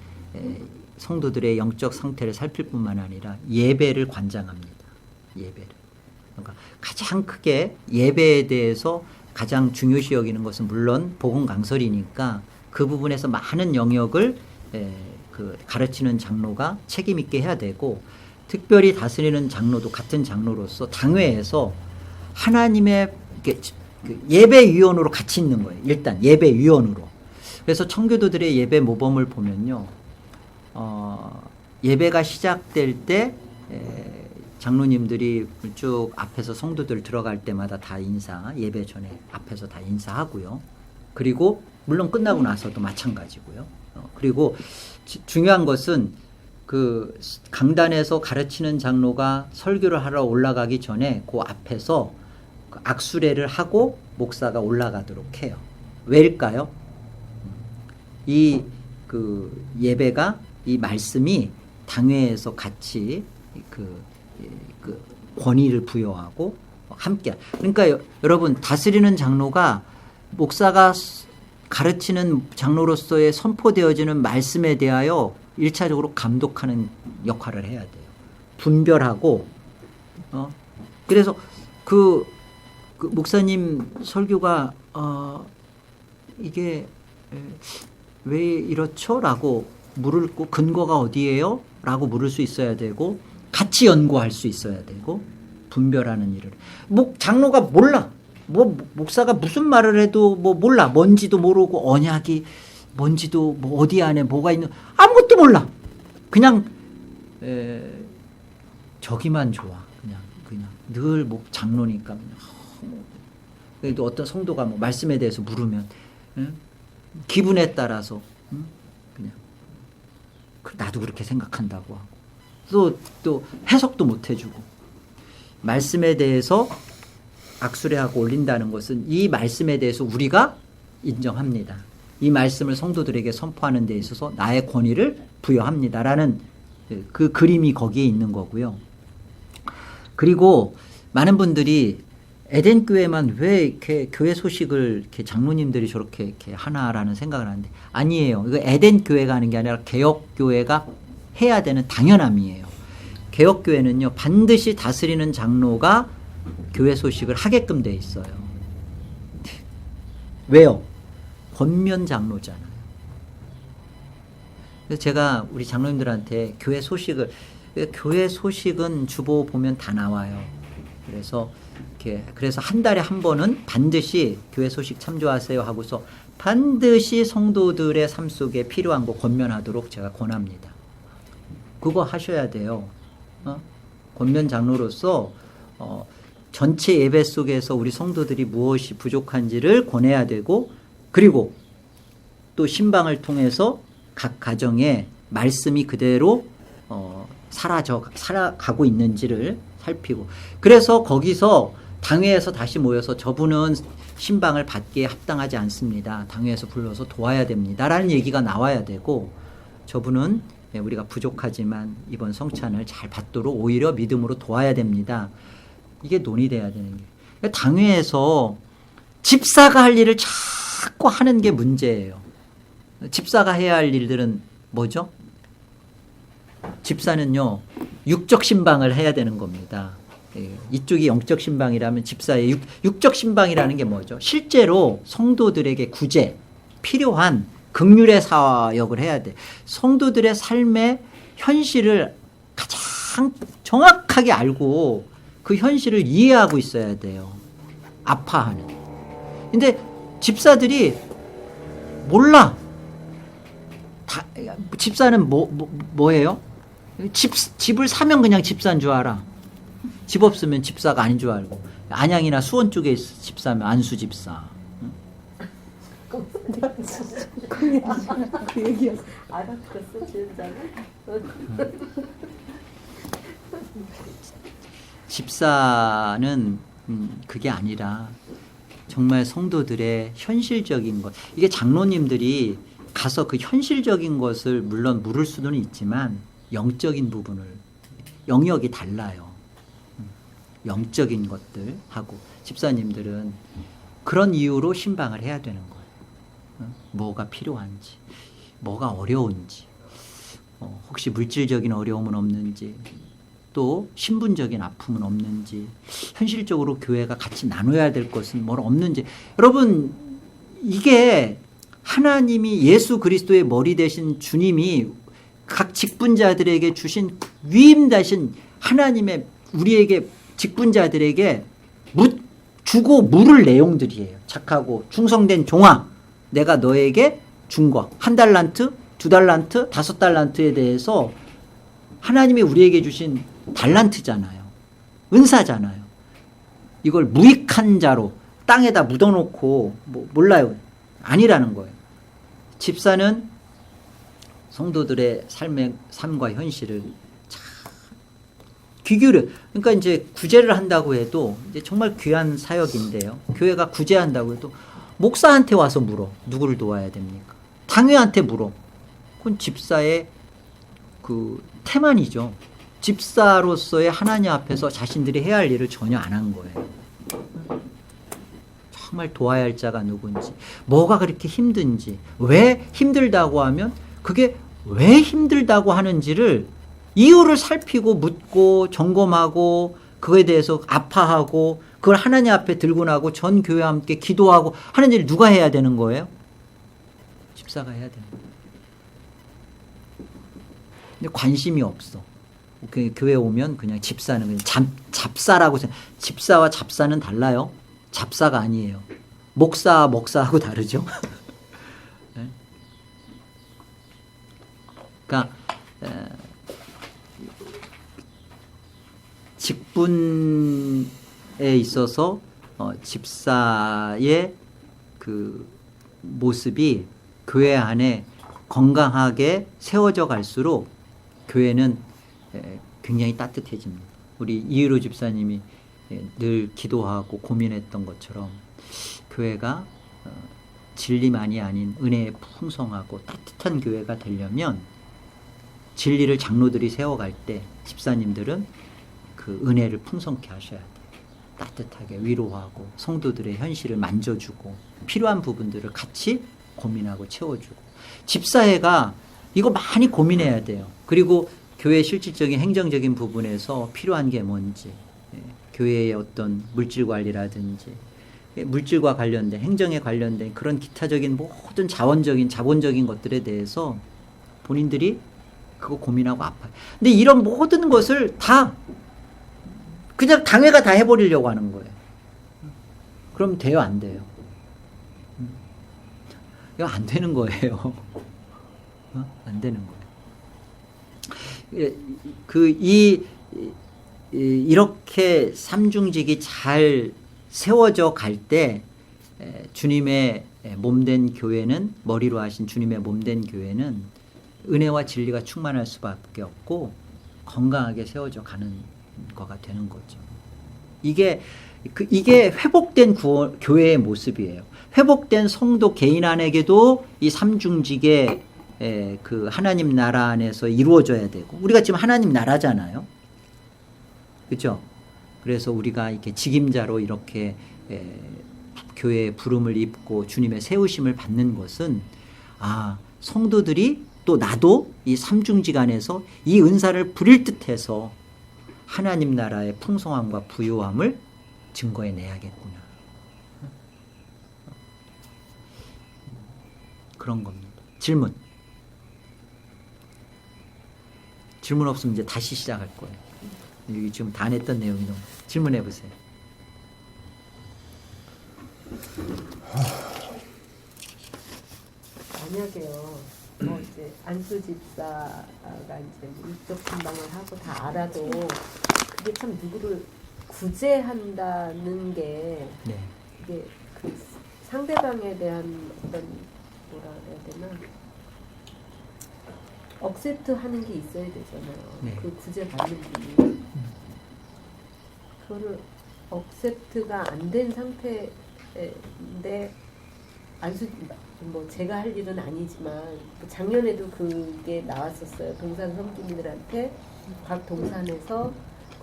성도들의 영적 상태를 살필 뿐만 아니라 예배를 관장합니다. 예배를. 그러니까 가장 크게 예배에 대해서 가장 중요시 여기는 것은 물론 복음 강설이니까 그 부분에서 많은 영역을 그 가르치는 장로가 책임 있게 해야 되고, 특별히 다스리는 장로도 같은 장로로서 당회에서 하나님의 예배위원으로 같이 있는 거예요. 일단 예배위원으로. 그래서 청교도들의 예배 모범을 보면요, 예배가 시작될 때 장로님들이 쭉 앞에서 성도들 들어갈 때마다 다 예배 전에 앞에서 다 인사하고요. 그리고 물론 끝나고 나서도 마찬가지고요. 그리고 중요한 것은 그 강단에서 가르치는 장로가 설교를 하러 올라가기 전에 그 앞에서 그 악수례를 하고 목사가 올라가도록 해요. 왜일까요? 이 그 예배가, 이 말씀이 당회에서 같이 그 권위를 부여하고 함께. 그러니까 여러분, 다스리는 장로가 목사가 가르치는 장로로서의 선포되어지는 말씀에 대하여 1차적으로 감독하는 역할을 해야 돼요. 분별하고, 그래서 그 목사님 설교가, 이게 왜 이렇죠? 라고 물을 거, 근거가 어디예요? 라고 물을 수 있어야 되고, 같이 연구할 수 있어야 되고, 분별하는 일을. 장로가 몰라. 목사가 무슨 말을 해도 몰라. 뭔지도 모르고, 언약이 뭔지도, 어디 안에 뭐가 있는, 아무것도 몰라. 그냥, 저기만 좋아. 그냥. 늘 장로니까. 그래도 어떤 성도가 말씀에 대해서 물으면, 기분에 따라서, 그냥. 나도 그렇게 생각한다고 하고. 또 해석도 못 해주고. 말씀에 대해서 악수례하고 올린다는 것은 이 말씀에 대해서 우리가 인정합니다. 이 말씀을 성도들에게 선포하는 데 있어서 나의 권위를 부여합니다라는 그 그림이 거기에 있는 거고요. 그리고 많은 분들이 에덴 교회만 왜 이렇게 교회 소식을 이렇게 장로님들이 저렇게 이렇게 하나라는 생각을 하는데, 아니에요. 이거 에덴 교회가 하는 게 아니라 개혁 교회가 해야 되는 당연함이에요. 개혁 교회는요, 반드시 다스리는 장로가 교회 소식을 하게끔 돼 있어요. 왜요? 권면 장로잖아요. 그래서 제가 우리 장로님들한테 교회 소식은 주보 보면 다 나와요. 그래서 한 달에 한 번은 반드시 교회 소식 참조하세요 하고서 반드시 성도들의 삶 속에 필요한 거 권면하도록 제가 권합니다. 그거 하셔야 돼요. 권면 장로로서 전체 예배 속에서 우리 성도들이 무엇이 부족한지를 권해야 되고, 그리고 또 신방을 통해서 각 가정에 말씀이 그대로 살아가고 있는지를 살피고, 그래서 거기서 당회에서 다시 모여서 저분은 신방을 받기에 합당하지 않습니다. 당회에서 불러서 도와야 됩니다. 라는 얘기가 나와야 되고, 저분은 우리가 부족하지만 이번 성찬을 잘 받도록 오히려 믿음으로 도와야 됩니다. 이게 논의돼야 되는 게. 당회에서 집사가 할 일을 자꾸 하는 게 문제예요. 집사가 해야 할 일들은 뭐죠? 집사는요, 육적 신방을 해야 되는 겁니다. 이쪽이 영적 신방이라면 집사의 육적 신방이라는 게 뭐죠? 실제로 성도들에게 구제, 필요한 긍휼의 사역을 해야 돼. 성도들의 삶의 현실을 가장 정확하게 알고 그 현실을 이해하고 있어야 돼요. 아파하는. 근데 집사들이 몰라. 집사는 뭐예요? 집을 사면 그냥 집사인 줄 알아. 집 없으면 집사가 아닌 줄 알고. 안양이나 수원 쪽에 집 사면 안수 집사. 그 얘기였어. 알아들었어, 지은자는? 집사는 그게 아니라 정말 성도들의 현실적인 것. 이게 장로님들이 가서 그 현실적인 것을 물론 물을 수는 있지만 영적인 부분을 영역이 달라요. 영적인 것들 하고 집사님들은 그런 이유로 신방을 해야 되는 거예요. 뭐가 필요한지, 뭐가 어려운지, 혹시 물질적인 어려움은 없는지, 또 신분적인 아픔은 없는지, 현실적으로 교회가 같이 나눠야 될 것은 뭘 없는지. 여러분, 이게 하나님이 예수 그리스도의 머리 되신 주님이 각 직분자들에게 주신 위임되신 하나님의 우리에게 직분자들에게 주고 물을 내용들이에요. 착하고 충성된 종아, 내가 너에게 준 거 1달란트, 2달란트, 5달란트에 대해서 하나님이 우리에게 주신 달란트잖아요. 은사잖아요. 이걸 무익한 자로 땅에다 묻어놓고 몰라요. 아니라는 거예요. 집사는 성도들의 삶과 현실을 참 귀 기울여. 그러니까 이제 구제를 한다고 해도 이제 정말 귀한 사역인데요. 교회가 구제한다고 해도 목사한테 와서 물어. 누구를 도와야 됩니까? 당회한테 물어. 그건 집사의 그 태만이죠. 집사로서의 하나님 앞에서 자신들이 해야 할 일을 전혀 안 한 거예요. 정말 도와야 할 자가 누군지, 뭐가 그렇게 힘든지, 왜 힘들다고 하면 그게 왜 힘들다고 하는지를 이유를 살피고 묻고 점검하고 그거에 대해서 아파하고 그걸 하나님 앞에 들고 나고 전 교회와 함께 기도하고 하는 일을 누가 해야 되는 거예요? 집사가 해야 되는 거예요. 근데 관심이 없어. 그 교회 오면 그냥 집사는 그냥 잡사라고 생각. 집사와 잡사는 달라요. 잡사가 아니에요. 목사하고 다르죠. 네? 그러니까 직분에 있어서 집사의 그 모습이 교회 안에 건강하게 세워져 갈수록 교회는 굉장히 따뜻해집니다. 우리 이유로 집사님이 늘 기도하고 고민했던 것처럼 교회가 진리만이 아닌 은혜에 풍성하고 따뜻한 교회가 되려면 진리를 장로들이 세워갈 때 집사님들은 그 은혜를 풍성케 하셔야 돼요. 따뜻하게 위로하고 성도들의 현실을 만져주고 필요한 부분들을 같이 고민하고 채워주고. 집사회가 이거 많이 고민해야 돼요. 그리고 교회 실질적인 행정적인 부분에서 필요한 게 뭔지, 교회의 어떤 물질 관리라든지 물질과 관련된 행정에 관련된 그런 기타적인 모든 자본적인 것들에 대해서 본인들이 그거 고민하고 아파요. 근데 이런 모든 것을 다 그냥 당회가 다 해버리려고 하는 거예요. 그럼 돼요, 안 돼요? 이거 안 되는 거예요. 안 되는 거예요. 이렇게 삼중직이 잘 세워져 갈 때 주님의 몸된 교회는, 머리로 하신 주님의 몸된 교회는 은혜와 진리가 충만할 수밖에 없고 건강하게 세워져 가는 거가 되는 거죠. 이게 회복된 교회의 모습이에요. 회복된 성도 개인 안에게도 이 삼중직의 그 하나님 나라 안에서 이루어져야 되고, 우리가 지금 하나님 나라잖아요. 그렇죠? 그래서 우리가 이렇게 직임자로 이렇게 교회의 부름을 입고 주님의 세우심을 받는 것은, 성도들이 또 나도 이 삼중직 안에서 이 은사를 부릴 듯해서 하나님 나라의 풍성함과 부요함을 증거해 내야겠구나. 그런 겁니다. 질문 없으면 이제 다시 시작할 거예요. 여기 지금 다 냈던 내용이 너무. 질문해 보세요. 만약에요, 이제 안수 집사가 이제 이쪽 신방을 하고 다 알아도 그게 참 누구를 구제한다는 게 네. 이게 그 상대방에 대한 어떤 뭐라 해야 되나 억셉트 하는 게 있어야 되잖아요. 네. 그 구제 받는 분이 그거를 억셉트가 안 된 상태인데 안수 뭐 제가 할 일은 아니지만 작년에도 그게 나왔었어요. 동산 섬기민들한테 각 동산에서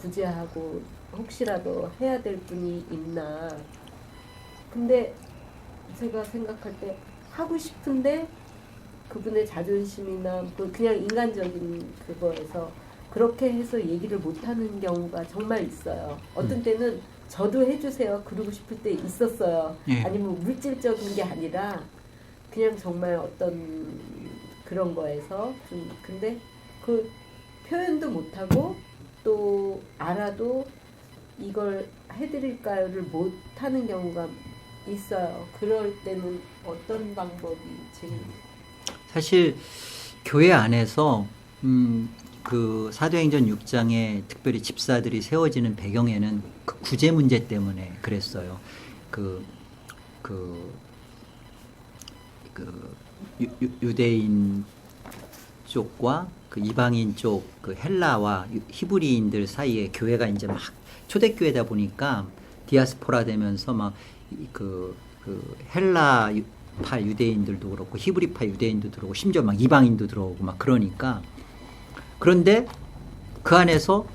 구제하고 혹시라도 해야 될 분이 있나. 근데 제가 생각할 때 하고 싶은데 그분의 자존심이나 그냥 인간적인 그거에서 그렇게 해서 얘기를 못하는 경우가 정말 있어요. 어떤 때는 저도 해주세요 그러고 싶을 때 있었어요. 예. 아니면 물질적인 게 아니라 그냥 정말 어떤 그런 거에서 좀 근데 그 표현도 못하고 또 알아도 이걸 해드릴까요를 못하는 경우가 있어요. 그럴 때는 어떤 방법이 제일 사실 교회 안에서 그 사도행전 6장에 특별히 집사들이 세워지는 배경에는 그 구제 문제 때문에 그랬어요. 유대인 쪽과 그 이방인 쪽 그 헬라와 히브리인들 사이에 교회가 이제 막 초대교회다 보니까 디아스포라 되면서 막 그 헬라파 유대인들도 그렇고 히브리파 유대인도 들어오고 심지어 막 이방인도 들어오고 막 그러니까 그런데 그 안에서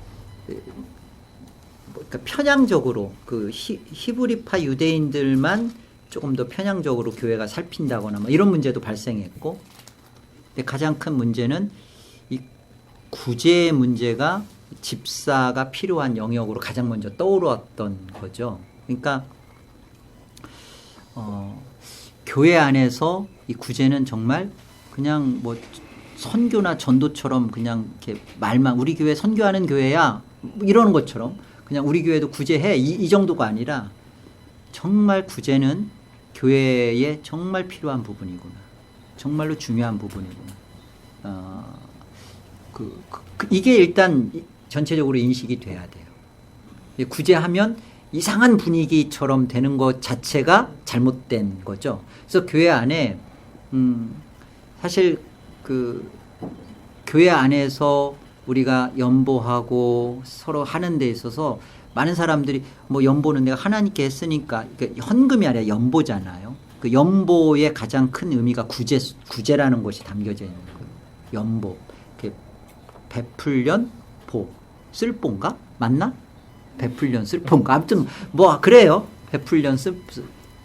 그러니까 편향적으로 그 히브리파 유대인들만 조금 더 편향적으로 교회가 살핀다거나 뭐 이런 문제도 발생했고, 근데 가장 큰 문제는 이 구제 문제가 집사가 필요한 영역으로 가장 먼저 떠올랐던 거죠. 그러니까 교회 안에서 이 구제는 정말 그냥 뭐 선교나 전도처럼 그냥 이렇게 말만 우리 교회 선교하는 교회야 뭐 이러는 것처럼 그냥 우리 교회도 구제해 이 정도가 아니라 정말 구제는 교회에 정말 필요한 부분이구나. 정말로 중요한 부분이구나. 이게 일단 전체적으로 인식이 돼야 돼요. 구제하면 이상한 분위기처럼 되는 것 자체가 잘못된 거죠. 그래서 교회 안에 사실 그 교회 안에서 우리가 연보하고 서로 하는 데 있어서 많은 사람들이 뭐 연보는 내가 하나님께 했으니까 그러니까 헌금이 아니라 연보잖아요. 그 연보의 가장 큰 의미가 구제라는 것이 담겨져 있는 거예요. 연보, 베풀련 보, 쓸보인가 맞나? 베풀련 쓸보인가 아무튼 뭐 그래요. 베풀련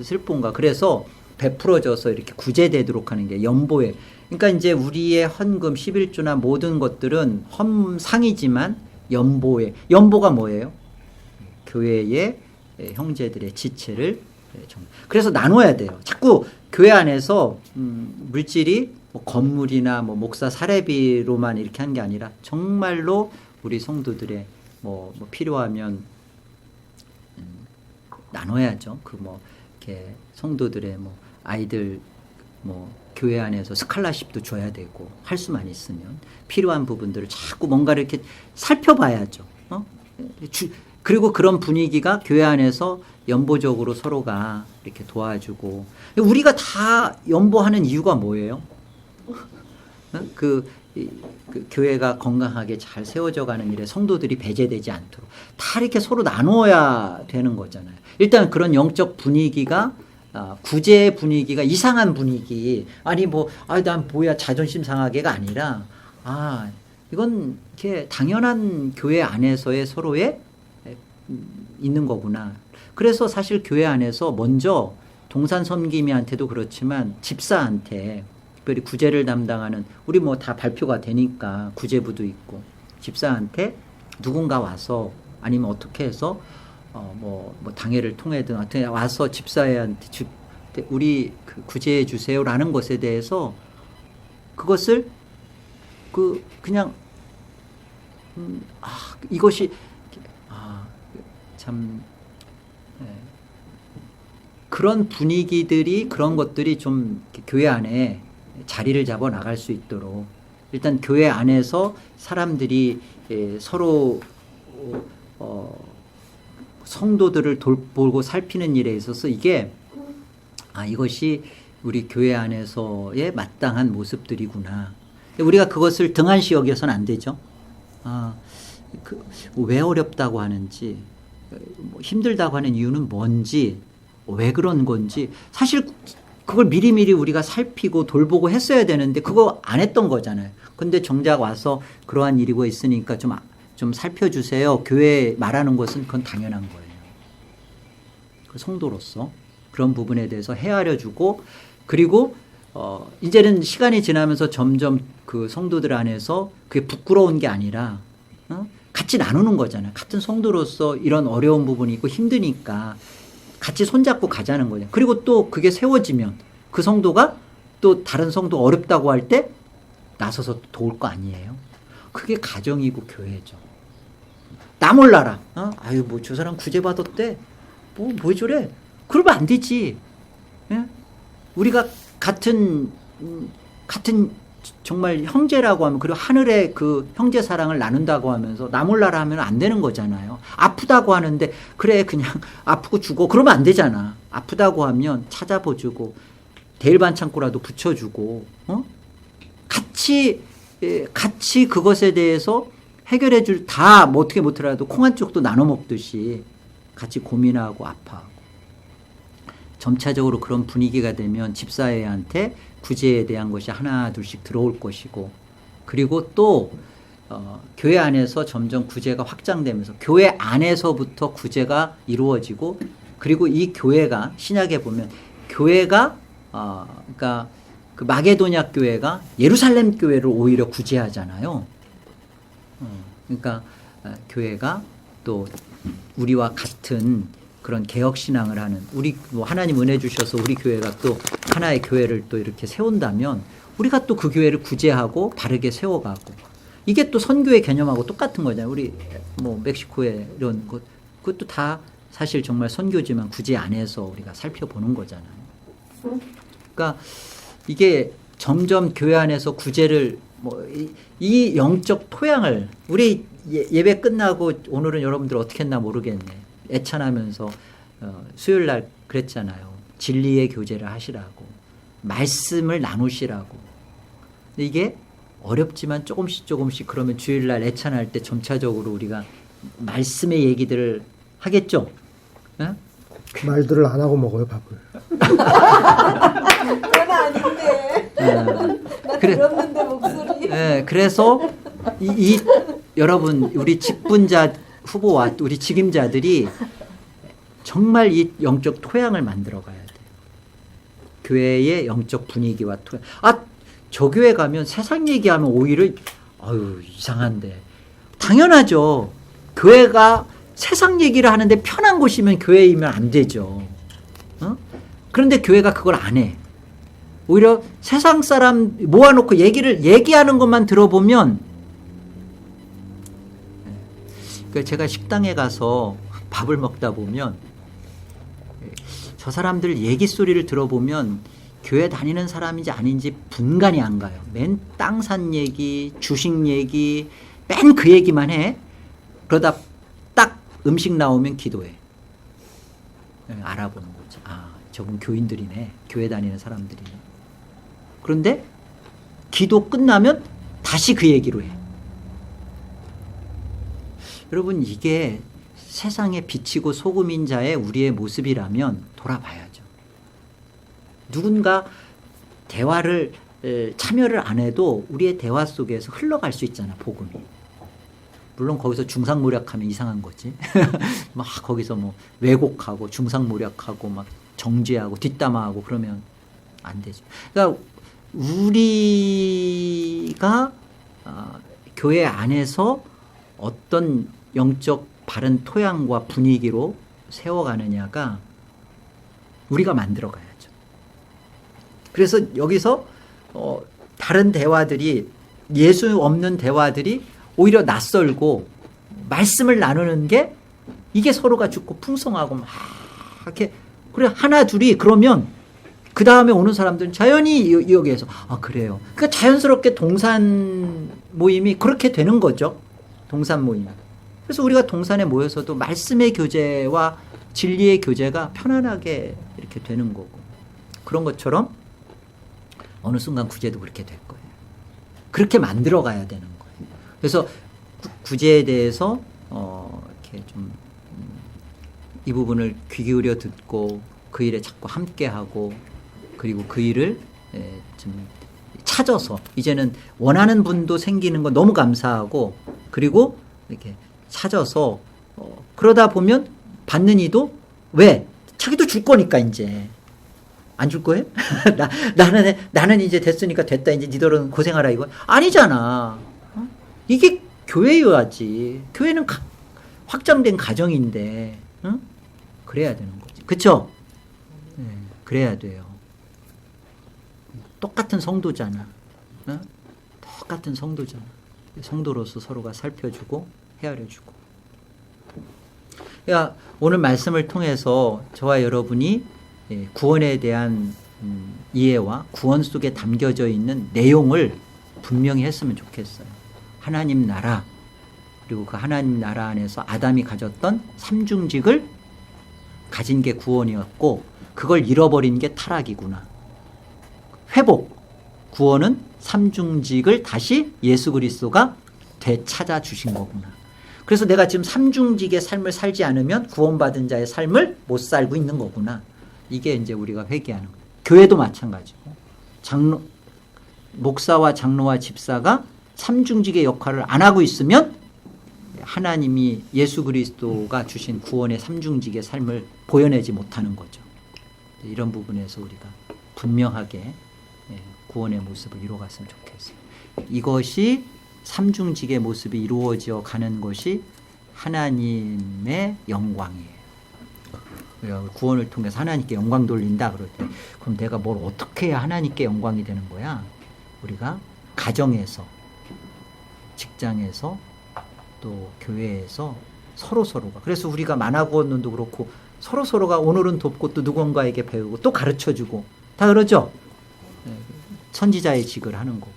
쓸보인가 그래서 베풀어져서 이렇게 구제되도록 하는 게 연보에. 그러니까 이제 우리의 헌금 11조나 모든 것들은 헌상이지만 연보가 뭐예요? 교회의 형제들의 지체를 그래서 나눠야 돼요. 자꾸 교회 안에서 물질이 뭐 건물이나 뭐 목사 사례비로만 이렇게 한 게 아니라 정말로 우리 성도들의 뭐 필요하면 나눠야죠. 그 뭐 이렇게 성도들의 뭐 아이들 뭐 교회 안에서 스칼라십도 줘야 되고 할 수만 있으면 필요한 부분들을 자꾸 뭔가를 이렇게 살펴봐야죠. 그리고 그런 분위기가 교회 안에서 연보적으로 서로가 이렇게 도와주고 우리가 다 연보하는 이유가 뭐예요? 그 교회가 건강하게 잘 세워져 가는 일에 성도들이 배제되지 않도록 다 이렇게 서로 나눠야 되는 거잖아요. 일단 그런 영적 분위기가 구제 분위기가 이상한 분위기 아니 난 뭐야 자존심 상하게가 아니라 이건 이렇게 당연한 교회 안에서의 서로의 있는 거구나. 그래서 사실 교회 안에서 먼저 동산 섬김이한테도 그렇지만 집사한테 특별히 구제를 담당하는 우리 뭐 다 발표가 되니까 구제부도 있고 집사한테 누군가 와서 아니면 어떻게 해서 뭐 당회를 통해든 어떻게 와서 집사한테 우리 구제해 주세요라는 것에 대해서 그것을 그냥 이것이 참 그런 분위기들이 그런 것들이 좀 교회 안에 자리를 잡아 나갈 수 있도록 일단 교회 안에서 사람들이 서로 성도들을 돌보고 살피는 일에 있어서 이것이 우리 교회 안에서의 마땅한 모습들이구나. 우리가 그것을 등한시 여겨서는 안 되죠. 왜 어렵다고 하는지, 힘들다고 하는 이유는 뭔지, 왜 그런 건지, 사실 그걸 미리미리 우리가 살피고 돌보고 했어야 되는데 그거 안 했던 거잖아요. 근데 정작 와서 그러한 일이고 있으니까 좀 살펴주세요. 교회 말하는 것은 그건 당연한 거예요. 그 성도로서 그런 부분에 대해서 헤아려 주고, 그리고 이제는 시간이 지나면서 점점 그 성도들 안에서 그게 부끄러운 게 아니라 같이 나누는 거잖아요. 같은 성도로서 이런 어려운 부분이 있고 힘드니까 같이 손잡고 가자는 거죠. 그리고 또 그게 세워지면 그 성도가 또 다른 성도 어렵다고 할 때 나서서 도울 거 아니에요. 그게 가정이고 교회죠. 나 몰라라. 아유 뭐 저 사람 구제받았대. 뭐 저래. 그러면 안 되지. 예? 우리가 같은 정말 형제라고 하면, 그리고 하늘의 그 형제 사랑을 나눈다고 하면서 나 몰라라 하면 안 되는 거잖아요. 아프다고 하는데 그래 그냥 아프고 죽어 그러면 안 되잖아. 아프다고 하면 찾아봐주고 대일 반창고라도 붙여주고 같이 그것에 대해서 해결해 줄, 다 뭐 어떻게 못하라도 콩 한 쪽도 나눠 먹듯이 같이 고민하고 아파하고, 점차적으로 그런 분위기가 되면 집사회한테 구제에 대한 것이 하나 둘씩 들어올 것이고, 그리고 또 교회 안에서 점점 구제가 확장되면서 교회 안에서부터 구제가 이루어지고, 그리고 이 교회가 신약에 보면 교회가 그러니까 그 마게도냐 교회가 예루살렘 교회를 오히려 구제하잖아요. 그러니까 교회가 또 우리와 같은 그런 개혁 신앙을 하는, 우리 뭐 하나님 은혜 주셔서 우리 교회가 또 하나의 교회를 또 이렇게 세운다면 우리가 또 그 교회를 구제하고 바르게 세워가고, 이게 또 선교의 개념하고 똑같은 거잖아요. 우리 뭐 멕시코에 이런 것, 그것도 다 사실 정말 선교지만 구제 안에서 우리가 살펴보는 거잖아요. 그러니까 이게 점점 교회 안에서 구제를 이 영적 토양을, 우리 예배 끝나고 오늘은 여러분들 어떻게 했나 모르겠네. 애찬하면서 수요일 날 그랬잖아요. 진리의 교제를 하시라고, 말씀을 나누시라고. 근데 이게 어렵지만 조금씩 그러면 주일날 애찬할 때 점차적으로 우리가 말씀의 얘기들을 하겠죠. 어? 말들을 안 하고 먹어요, 밥을. 내가 아닌데. 나 들었는데 목소리. 네, 그래서 여러분 우리 직분자 후보와 우리 직임자들이 정말 이 영적 토양을 만들어 가야 돼요. 교회의 영적 분위기와 토양. 저 교회 가면 세상 얘기하면 오히려 이상한데. 당연하죠. 교회가 세상 얘기를 하는데 편한 곳이면 교회이면 안 되죠. 그런데 교회가 그걸 안 해. 오히려 세상 사람 모아놓고 얘기하는 것만 들어보면, 제가 식당에 가서 밥을 먹다 보면 저 사람들 얘기 소리를 들어보면 교회 다니는 사람인지 아닌지 분간이 안 가요. 맨 땅 산 얘기, 주식 얘기, 맨 그 얘기만 해. 그러다 딱 음식 나오면 기도해. 알아보는 거지. 저분 교인들이네. 교회 다니는 사람들이네. 그런데 기도 끝나면 다시 그 얘기로 해. 여러분, 이게 세상에 비치고 소금인 자의 우리의 모습이라면 돌아봐야죠. 누군가 대화를 참여를 안 해도 우리의 대화 속에서 흘러갈 수 있잖아, 복음이. 물론 거기서 중상모략하면 이상한 거지. 막 거기서 뭐 왜곡하고 중상모략하고 막 정죄하고 뒷담화하고 그러면 안 되죠. 그러니까 우리가 교회 안에서 어떤 영적 바른 토양과 분위기로 세워가느냐가 우리가 만들어 가야죠. 그래서 여기서 다른 대화들이, 예수 없는 대화들이 오히려 낯설고 말씀을 나누는 게 이게 서로가 좋고 풍성하고 막 이렇게, 그래 하나 둘이 그러면 그 다음에 오는 사람들은 자연히 여기에서 아 그래요. 그러니까 자연스럽게 동산 모임이 그렇게 되는 거죠. 동산 모임. 그래서 우리가 동산에 모여서도 말씀의 교제와 진리의 교제가 편안하게 이렇게 되는 거고 그런 것처럼 어느 순간 구제도 그렇게 될 거예요. 그렇게 만들어 가야 되는 거예요. 그래서 구제에 대해서 이렇게 좀 이 부분을 귀 기울여 듣고 그 일에 자꾸 함께하고 그리고 그 일을 좀 찾아서 이제는 원하는 분도 생기는 거 너무 감사하고 그리고 이렇게 찾아서 그러다 보면 받는 이도 왜? 자기도 줄 거니까 이제 안 줄 거예요? 나는 이제 됐으니까 됐다 이제 니들은 고생하라 이거 아니잖아. 이게 교회여야지. 교회는 확장된 가정인데 그래야 되는 거지. 그쵸? 네, 그래야 돼요. 똑같은 성도잖아. 똑같은 성도잖아. 성도로서 서로가 살펴주고 헤아려주고. 그러니까 오늘 말씀을 통해서 저와 여러분이 구원에 대한 이해와 구원 속에 담겨져 있는 내용을 분명히 했으면 좋겠어요. 하나님 나라 그리고 그 하나님 나라 안에서 아담이 가졌던 삼중직을 가진 게 구원이었고 그걸 잃어버린 게 타락이구나. 회복, 구원은 삼중직을 다시 예수 그리스도가 되찾아 주신 거구나. 그래서 내가 지금 삼중직의 삶을 살지 않으면 구원받은 자의 삶을 못 살고 있는 거구나. 이게 이제 우리가 회개하는 거예요. 교회도 마찬가지고 목사와 장로와 집사가 삼중직의 역할을 안 하고 있으면 하나님이 예수 그리스도가 주신 구원의 삼중직의 삶을 보여내지 못하는 거죠. 이런 부분에서 우리가 분명하게 구원의 모습을 이루어갔으면 좋겠어요. 이것이 삼중직의 모습이 이루어져 가는 것이 하나님의 영광이에요. 구원을 통해서 하나님께 영광 돌린다 그럴 때 그럼 내가 뭘 어떻게 해야 하나님께 영광이 되는 거야? 우리가 가정에서 직장에서 또 교회에서 서로가 그래서 우리가 만화고원론도 그렇고 서로가 오늘은 돕고 또 누군가에게 배우고 또 가르쳐주고 다 그러죠. 선지자의 직을 하는 거고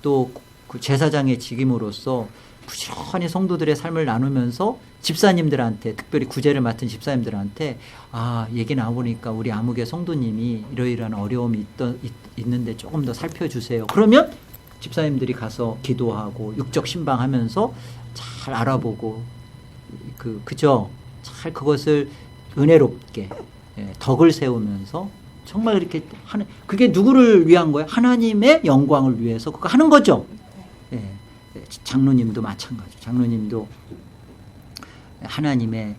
또 그 제사장의 직임으로써 부지런히 성도들의 삶을 나누면서 집사님들한테 특별히 구제를 맡은 집사님들한테 얘기 나오니까 우리 아무개 성도님이 이러이러한 어려움이 있는데 조금 더 살펴주세요. 그러면 집사님들이 가서 기도하고 육적 신방하면서 잘 알아보고 그죠? 잘 그것을 은혜롭게 덕을 세우면서 정말 이렇게 하는 그게 누구를 위한 거예요? 하나님의 영광을 위해서 그거 하는 거죠. 장로님도 마찬가지. 장로님도 하나님의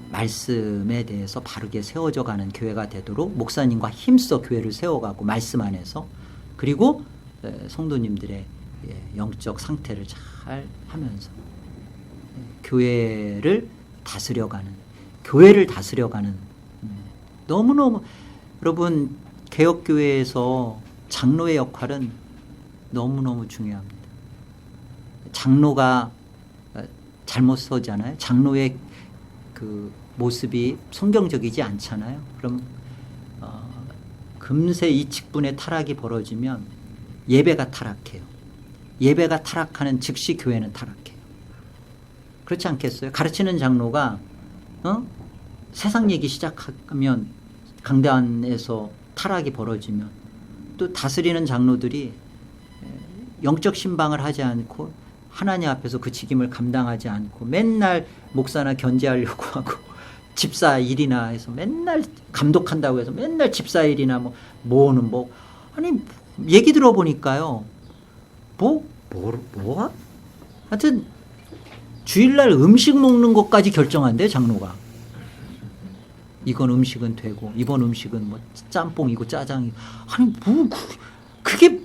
말씀에 대해서 바르게 세워져 가는 교회가 되도록 목사님과 힘써 교회를 세워가고 말씀 안에서 그리고 성도님들의 영적 상태를 잘 하면서 교회를 다스려가는 너무너무 여러분 개혁교회에서 장로의 역할은 너무너무 중요합니다. 장로가 잘못 서잖아요. 장로의 그 모습이 성경적이지 않잖아요. 그럼 금세 이 직분의 타락이 벌어지면 예배가 타락해요. 예배가 타락하는 즉시 교회는 타락해요. 그렇지 않겠어요? 가르치는 장로가 세상 얘기 시작하면 강단에서 타락이 벌어지면 또 다스리는 장로들이 영적 신방을 하지 않고 하나님 앞에서 그 직임을 감당하지 않고 맨날 목사나 견제하려고 하고 집사 일이나 해서 맨날 감독한다고 해서 맨날 집사 일이나 뭐는 아니 얘기 들어보니까요 뭐가 하여튼 주일날 음식 먹는 것까지 결정한대 장로가. 이건 음식은 되고 이번 음식은 짬뽕이고 짜장이고 아니 그게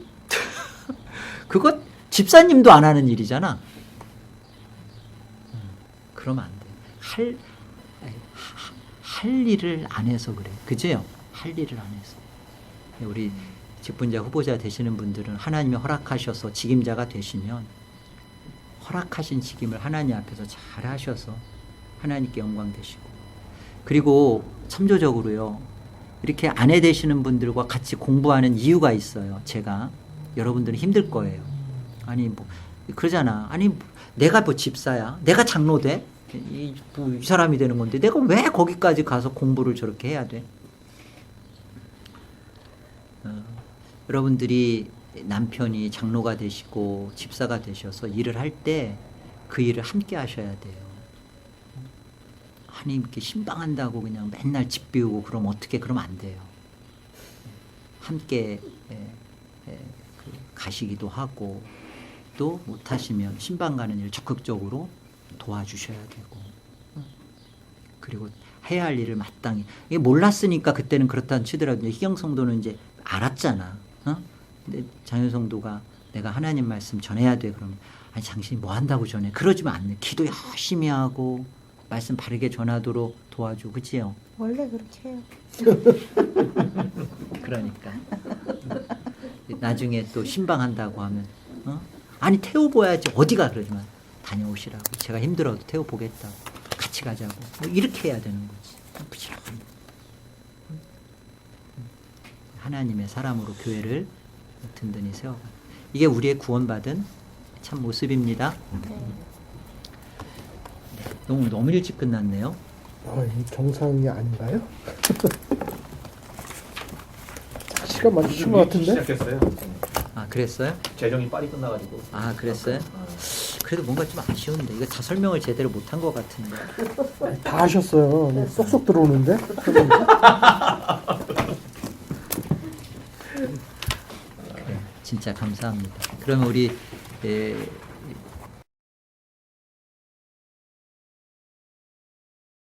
그거 집사님도 안 하는 일이잖아. 그러면 안 돼. 할 일을 안 해서 그래. 그죠? 할 일을 안 해서. 우리 직분자 후보자 되시는 분들은 하나님이 허락하셔서 직임자가 되시면 허락하신 직임을 하나님 앞에서 잘 하셔서 하나님께 영광 되시고 그리고 참조적으로요. 이렇게 아내 되시는 분들과 같이 공부하는 이유가 있어요. 제가 여러분들은 힘들 거예요. 아니 뭐 그러잖아. 아니 내가 뭐 집사야, 내가 장로 돼? 이 사람이 되는 건데 내가 왜 거기까지 가서 공부를 저렇게 해야 돼? 여러분들이 남편이 장로가 되시고 집사가 되셔서 일을 할 때 그 일을 함께 하셔야 돼요. 아니 이렇게 신방한다고 그냥 맨날 집 비우고 그러면 어떻게, 그러면 안 돼요. 함께 가시기도 하고 또 못하시면 신방 가는 일 적극적으로 도와주셔야 되고, 그리고 해야 할 일을 마땅히, 이게 몰랐으니까 그때는 그렇다는 치더라도 희경 성도는 이제 알았잖아. 근데 장효 성도가 내가 하나님 말씀 전해야 돼 그러면 아니 당신이 뭐 한다고 전해? 그러지만 않네. 기도 열심히 하고 말씀 바르게 전하도록 도와줘. 그치요? 원래 그렇게 해요. 그러니까 나중에 또 신방한다고 하면 아니 태워봐야지 어디가, 그러지만 다녀오시라고. 제가 힘들어도 태워보겠다고. 같이 가자고. 뭐 이렇게 해야 되는 거지. 부지런히. 하나님의 사람으로 교회를 든든히 세워가. 이게 우리의 구원받은 참 모습입니다. 너무 일찍 끝났네요. 이 정상이 아닌가요? 시간 많이 주신 것 같은데? 시작했어요. 아 그랬어요? 재정이 빨리 끝나가지고. 아 그랬어요? 그래도 뭔가 좀 아쉬운데 이거 다 설명을 제대로 못한 것 같은데. 다 하셨어요. 쏙쏙 들어오는데? 진짜 감사합니다. 그러면 우리